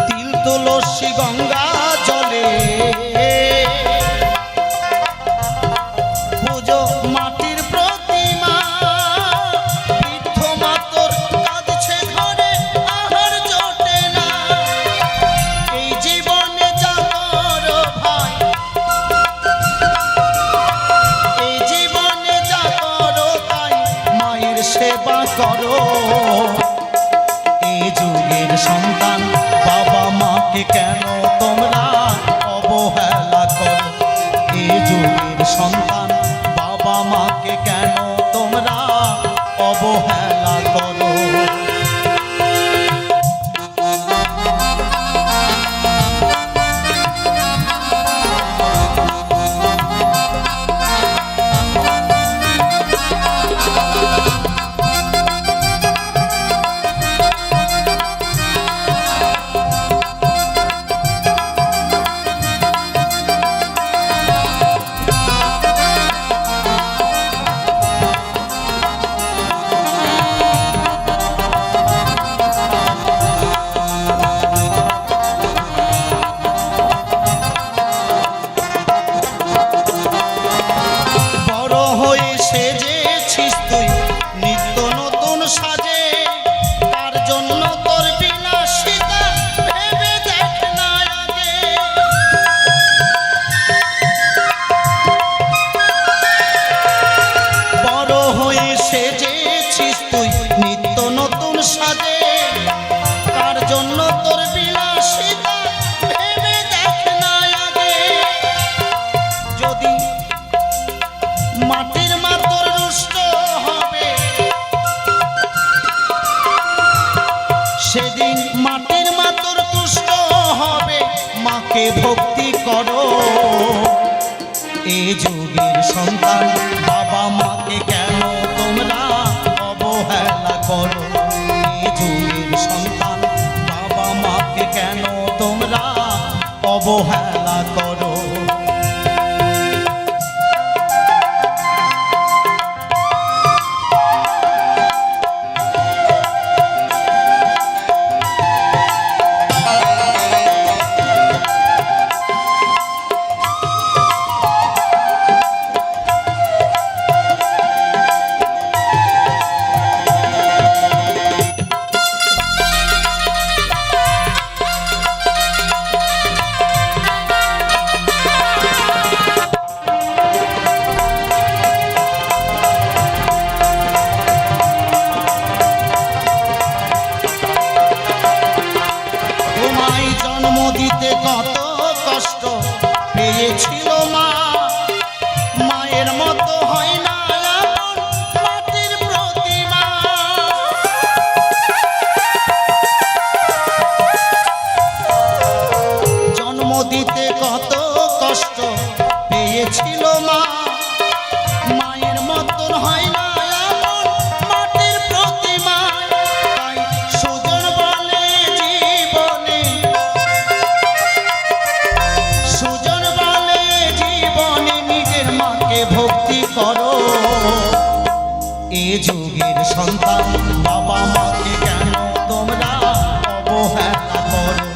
তিল তুলসী গঙ্গা জলে পুজো মাটির প্রতিমা, বৃদ্ধ মাতর কাঁদছে ঘরে আহার জোটে না। এই জীবনে যা করো ভাই, এই জীবনে যা করো তাই মায়ের সেবা করো। এই যুগের সন্তান বাবা মাকে কেন তোমরা অবহেলা করো? এই যুগের সন্তান বাবা মাকে কেন তোমরা অবহেলা করো? মাকে ভক্তি করো। এ যুগের সন্তান বাবা মাকে কেন তোমরা অবহেলা করো। এ যুগের সন্তান বাবা মাকে কেন তোমরা অবহেলা করো। দিতে কত কষ্ট পেয়েছিল মা। মায়ের মতো হয় না এমন মাটির প্রতিমা। জন্ম দিতে কত কষ্ট পেয়েছিল মা। মায়ের মতন হয় না এমন মাটির প্রতিমা। তাই সুজন বলে জীবনে, সুজন বলে জীবনে নিজের মাকে ভক্তি করো। এ যুগের সন্তান বাবা মাকে কেন তোমরা অবহেলা করো।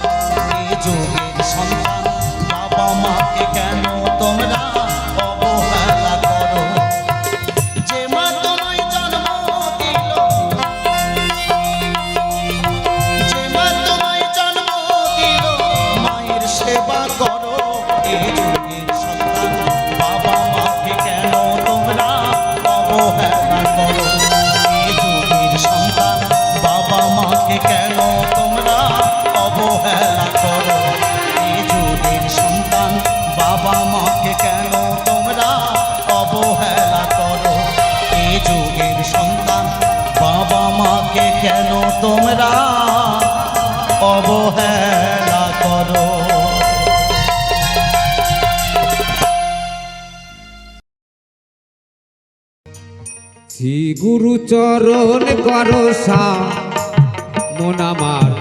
এ যুগের সন্তান বাবা মাকে কেন তোমরা অবহেলা করো। যে মা তোমায় জন্ম দিল, যে মা তোমায় জন্ম দিল, মায়ের সেবা করো। এ যুগের সন্তান বাবা মাকে কেন তোমরা অবহেলা করো। এ যুগের সন্তান বাবা মাকে কেন তোমরা অবহেলা করো। এ যুগের সন্তান বাবা মাকে কেন তোমরা অবহেলা করো। এ যুগের সন্তান বাবা মাকে কেন তোমরা অবহেলা করো। শ্রী গুরু চরণ করসা মন আমার,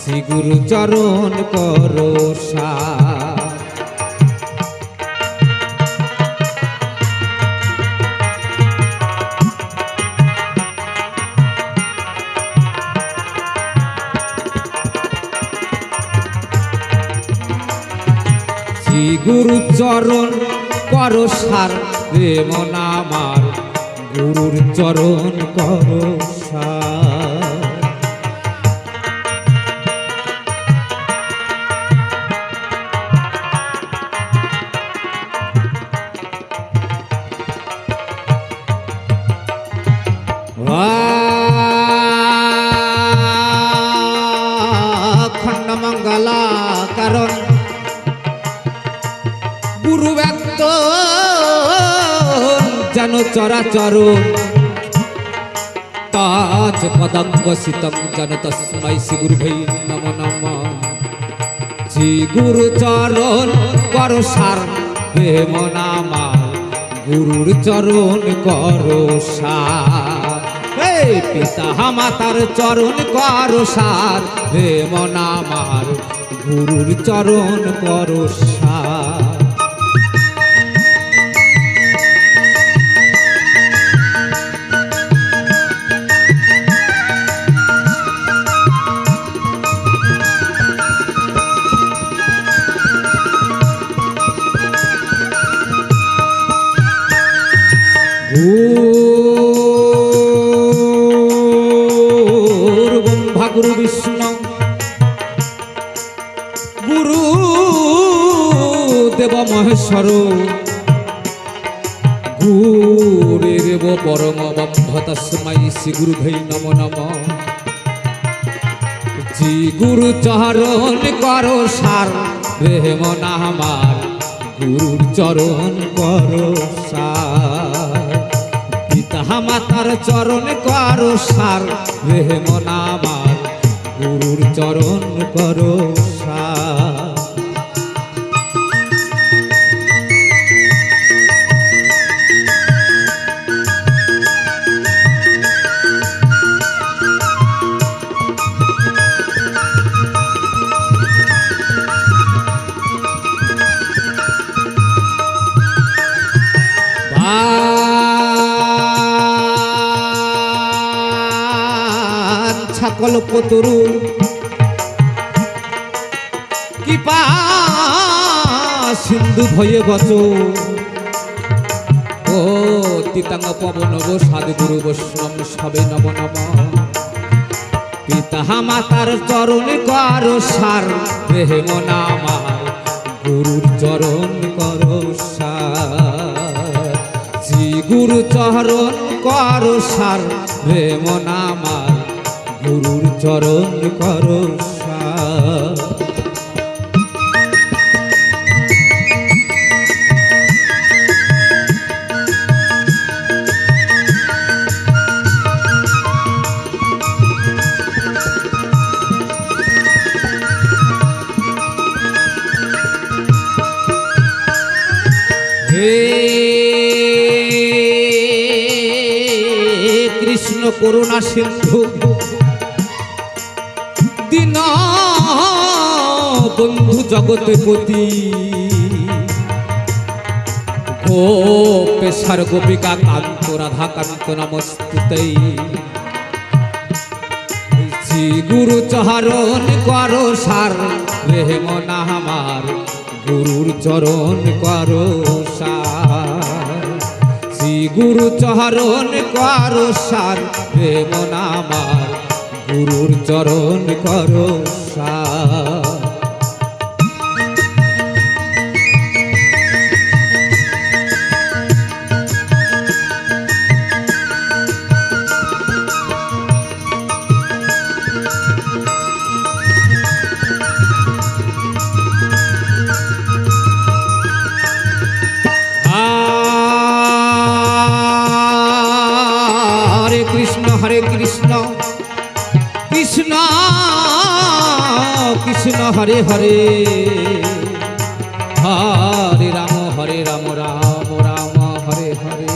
শ্রী গুরু চরণ করসা। শ্রী গুরু চরণ করসার রে মন আমার, গুরুর চরণ করসা। খণ্ডমঙ্গলা কারণ গুরু ব্যক্ত যেন চরাচর, তাজ পদঙ্গ শীতং যেন তস্मै শ্রী গুরুভৈ নমো নমঃ। শ্রী গুরু চরণ করসার হে মন আমার, গুরুর চরণ করসার। পিতা মাতার চরণ করসার হে মন আমার, গুরুর চরণ করসার। গুরু ব্রহ্মা গুরু বিষ্ণু গুরু দেব মহেশ্বর, গুরেব পরম ব্রহ্ম তস্मै শ্রী গুরুভৈ নমো নমঃ। শ্রী গুরু চরণ করসার হে মন আমার, গুরুর চরণ করসার। পিতা মাতার চরণ করসার হে মন আমার, গুরুর চরণ করসার। কলপতরু কৃপা সিন্ধু ভয়ে বচ ও তিতাঙ্গ পবন গো সাধুগুরু বৈষ্ণব সবে নব নব পিতা মাতার চরণ কর সার প্রেম নামার গুরুর চরণ কর সার শ্রী গুরু চরণ কর সার প্রেম নামার গুরুর চরণ কর সার কৃষ্ণ করুণা সিন্ধু দীন বন্ধু জগৎপতি গোপেশ্বর গোপিকা কান্ত রাধা কান্ত নমস্তুতে শ্রী গুরু চরণ করো সার প্রেম নামার গুরুর চরণ করো সার শ্রী গুরু চরণ করো সার প্রেম নামার গুরুর চরণ করো সার হরে কৃষ্ণ কৃষ্ণ কৃষ্ণ হরে হরে হরে রাম রাম রাম হরে হরে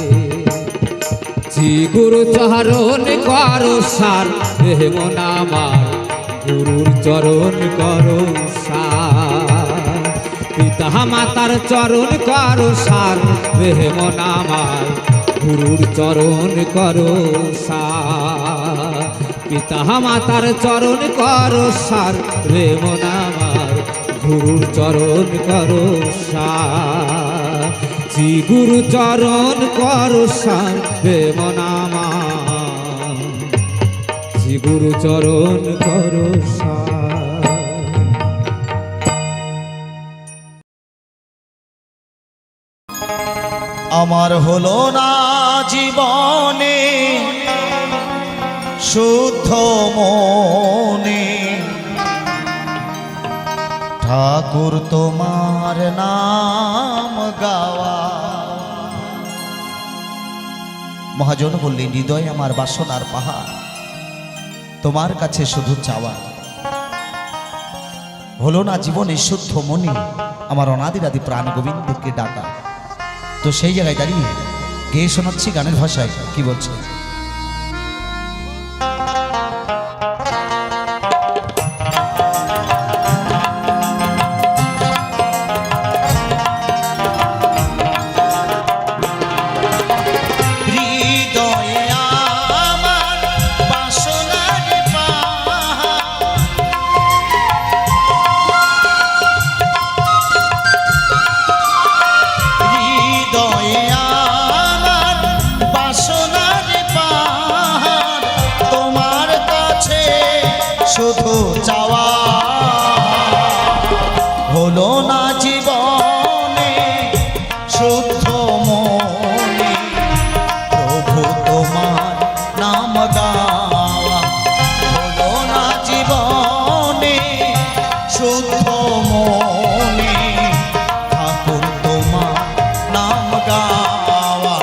শ্রী গুরু চরণ করো সার প্রেম নামার গুরুর চরণ করো সার পিতা মাতার চরণ করো সার প্রেম নামার গুরুর চরণ করো সার পিতা মাতার চরণ করো সার প্রেম নামার গুরুর চরণ করো সার শ্রী গুরু চরণ করো সার প্রেম নামার শ্রী গুরু চরণ করো সার আমার হলো না জীবনে শুদ্ধ মনে ঠাকুর তোমার নাম গাওয়া। মহাজন বললেন, হৃদয় আমার বাসনার পাহাড়, তোমার কাছে শুধু চাওয়া। হলো না জীবনে শুদ্ধ মনে, আমার অনাদিরাদি প্রাণ গোবিন্দকে ডাকা। তো সেই জায়গায় দাঁড়িয়ে গেয়ে শোনাচ্ছি গানের ভাষায়। কি বলছে? শুধু চাওয়া হলো না জীবনে শুদ্ধ মনে, প্রভু তোমার নাম গাওয়া। হলো না জীবনে শুদ্ধ মনে, ঠাকুর তোমার নাম গাওয়া।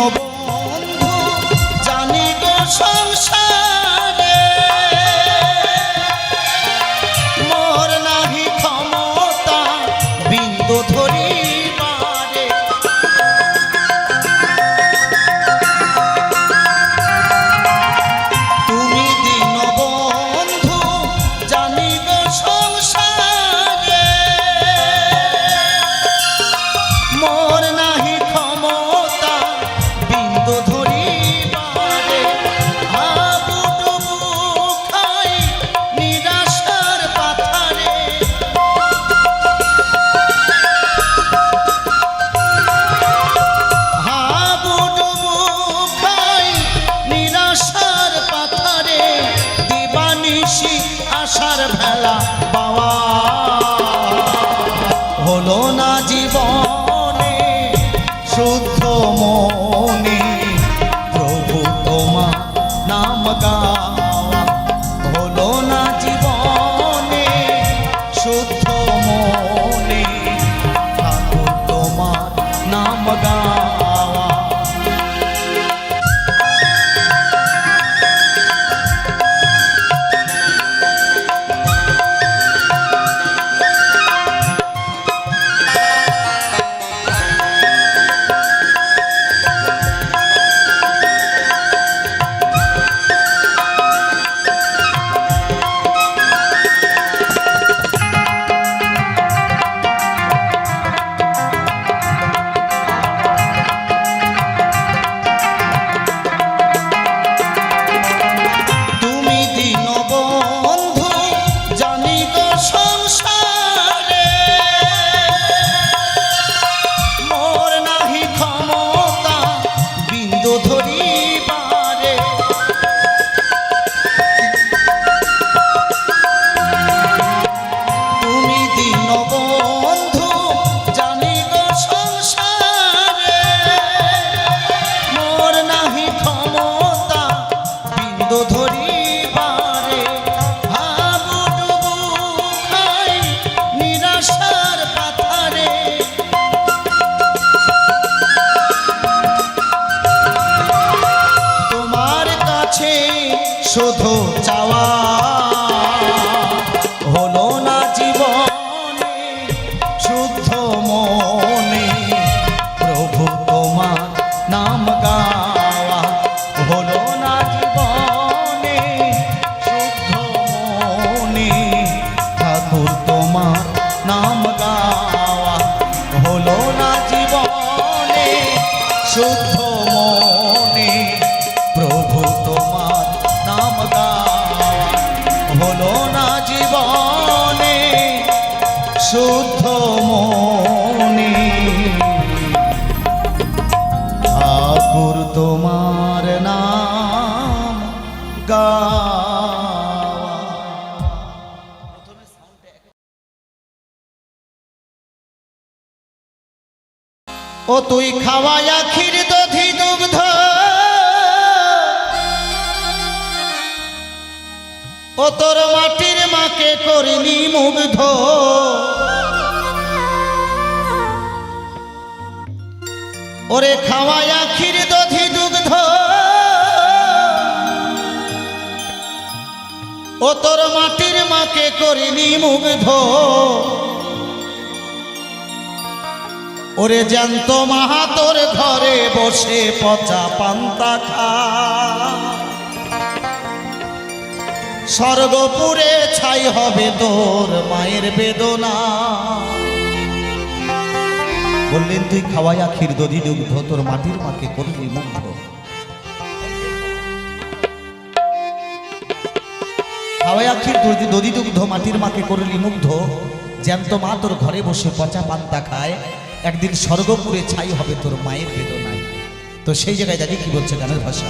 দীনবন্ধু জানি গো সংসারে মোর নাহি ক্ষমতা বিন্দু ধরিবারে তুমি দীনবন্ধু জানি গো সংসারে মোর নাহি ক্ষমতা বিন্দু ধরিবারে হাবুডুবু খাই নিরাশার পাথারে হাবুডুবু খাই নিরাশার পাথারে দিবানিশি আশার ভেলা বাবা হলো না জীবনে শুদ্ধ মনে প্রভু তোমার নাম গাওয়া হলো না জীবনে শুদ্ধ মনে ঠাকুর তোমার নাম গাওয়া তুমি দীনবন্ধু জানি গো সংসারে মোর নাহি ক্ষমতা বিন্দু ধরিবারে তুমি দীনবন্ধু জানি গো সংসারে মোর নাহি ক্ষমতা বিন্দু ধরিবারে হাবুডুবু খাই নিরাশার পাথারে তোমার কাছে শুধু চাওয়া হলো না জীবনে শুদ্ধ মনে প্রভু তোমার নাম গাওয়া হলো না জীবনে শুদ্ধ মনে ঠাকুর তোমার নাম গাওয়া হলো না জীবনে শুদ্ধ মনে প্রভু তোমার নাম গাওয়া হলো না জীবনে শুদ্ধ মনে ঠাকুর তোমার নাম গাওয়া ও তুই খাওয়ায়া ক্ষীর দধি দুগ্ধ ও তোর মাটির মাকে করিনি মুগ্ধ ওরে খাওয়ায়া ক্ষীর দধি দুগ্ধ ও তোর মাটির মাকে করিনি মুগ্ধ ওরে জ্যান্ত মাহাতোর ঘরে বসে পচা পান্তা খা স্বর্গপুরে ছাই হবে তোর মায়ের বেদনা বললেন তুই খাওয়াইয়া ক্ষীর দধি দুগ্ধ তোর মাটির মাকে করবি মুগ্ধ খাওয়াইয়া ক্ষীর দধি দুগ্ধ মাটির মাকে করলি মুগ্ধ জ্যান্ত মা তোর ঘরে বসে পচা পান্তা খায় একদিন স্বর্গপুরে ছাই হবে তোর মায়ের বেদনায় তো সেই জায়গায় দাদি কি বলছে গানের ভাষা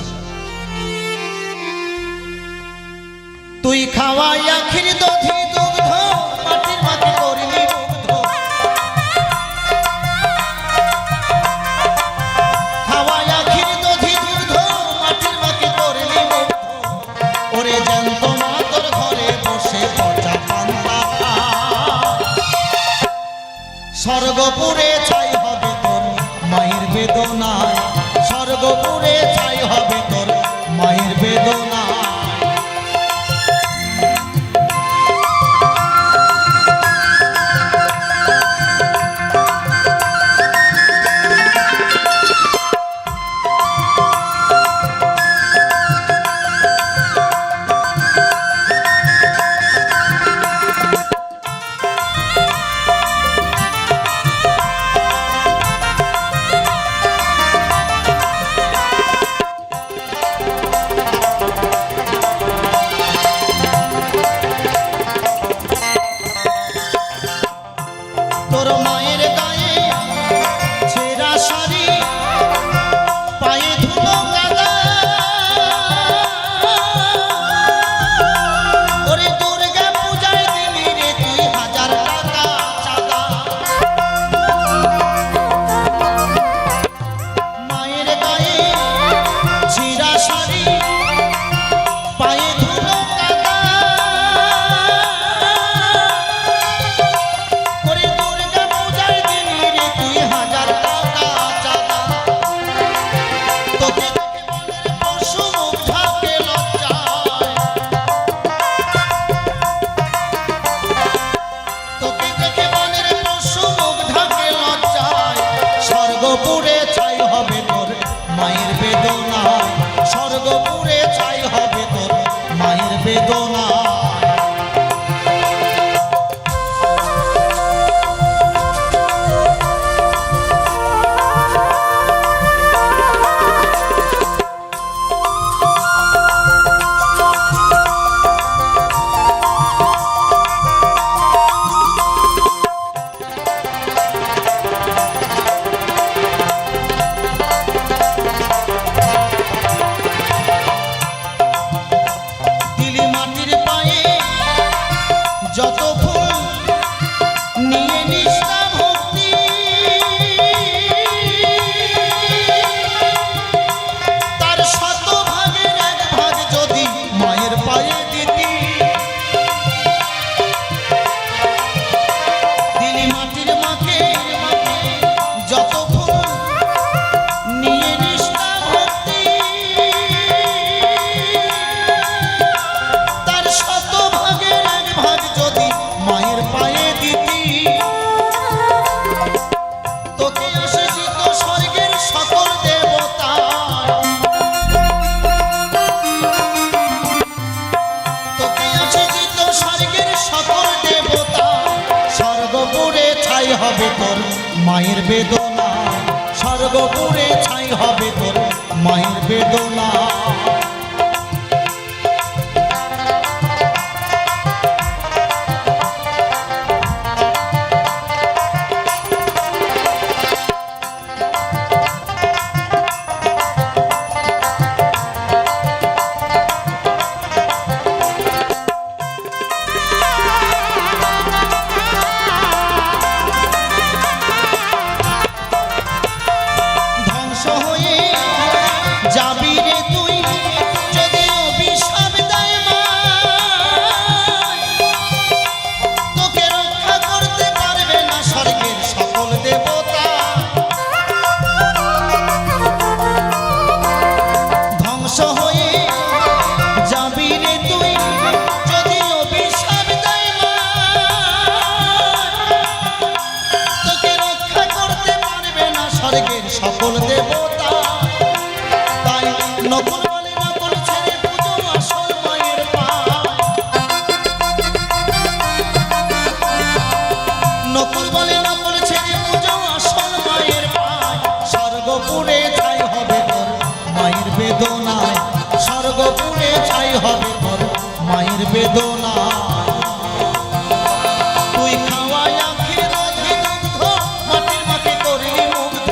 তুই খাওয়াইয়া ক্ষীর দধি দুগ্ধ মাটির মাকে করলি মুগ্ধ খাওয়াইয়া ক্ষীর দধি দুগ্ধ মাটির মাকে করলি মুগ্ধ ওরে জ্যান্ত মা তোর ঘরে বসে পচা পান্তা স্বর্গপুরে ছাই হবে তোর মায়ের বেদনায় স্বর্গ বেদনা স্বর্গপুরে ছাই হবে তোর মায়ের বেদনা দিলি মাটির পায়ে যত ফুল নিয়ে নিষ্ঠা ভক্তি তার শত ভাগের এক ভাগ যদি মায়ের পায়ে দিতি দিলি মাটির মাকে যত ফুল নিয়ে নিষ্ঠা ভক্তি তার শত ভাগের এক ভাগ যদি মায়ের পায়ে দিতি তোকে আশীষিত স্বর্গের সকল দেবতা তোকে আশীষিত স্বর্গের সকল দেবতা স্বর্গপুরে ছাই হবে তোর মায়ের বেদনা স্বর্গপুরে ছাই হবে তোর মায়ের বেদনা ধ্বংস হয়ে যাবি রে তুই যদি অভিশাপ দেয় মা তোকে রক্ষা করতে পারবে না স্বর্গের সকল দেবতা ধ্বংস হয়ে যাবি রে তুই যদি অভিশাপ দেয় মা তোকে রক্ষা করতে পারবে না স্বর্গের সকল দেবতা তাই নকল বলে নকল ছেড়ে পুজো আসল মায়ের পায় নকল বলে নকল ছেড়ে পুজো আসল মায়ের পায় স্বর্গপুরে ছাই হবে তোর মায়ের বেদনায় স্বর্গপুরে ছাই হবে তোর মায়ের বেদনায় তুই খাওয়াই আখির দধি দুগ্ধ মাটির মাকে করলি মুগ্ধ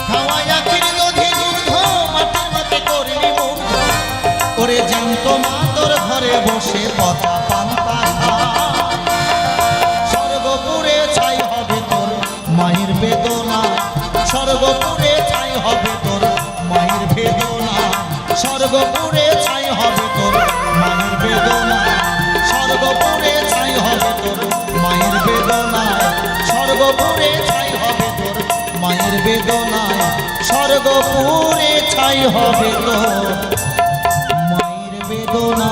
খাওয়াই আখির দধি দুগ্ধ মাটির মাকে করলি মুগ্ধ ওরে জ্যান্ত মা তোর ঘরে বসে পচা পান্তা খায় স্বর্গপুরে ছাই হবে তোর মায়ের বেদনা স্বর্গপুরে ছাই হবে তোর মায়ের বেদনা স্বর্গপুরে ছাই হবে তোর মায়ের বেদনা স্বর্গপুরে ছাই হবে তোর মায়ের বেদনায় স্বর্গপুরে ছাই হবে তোর মায়ের বেদনায় স্বর্গপুরে ছাই হবে তোর মায়ের বেদনা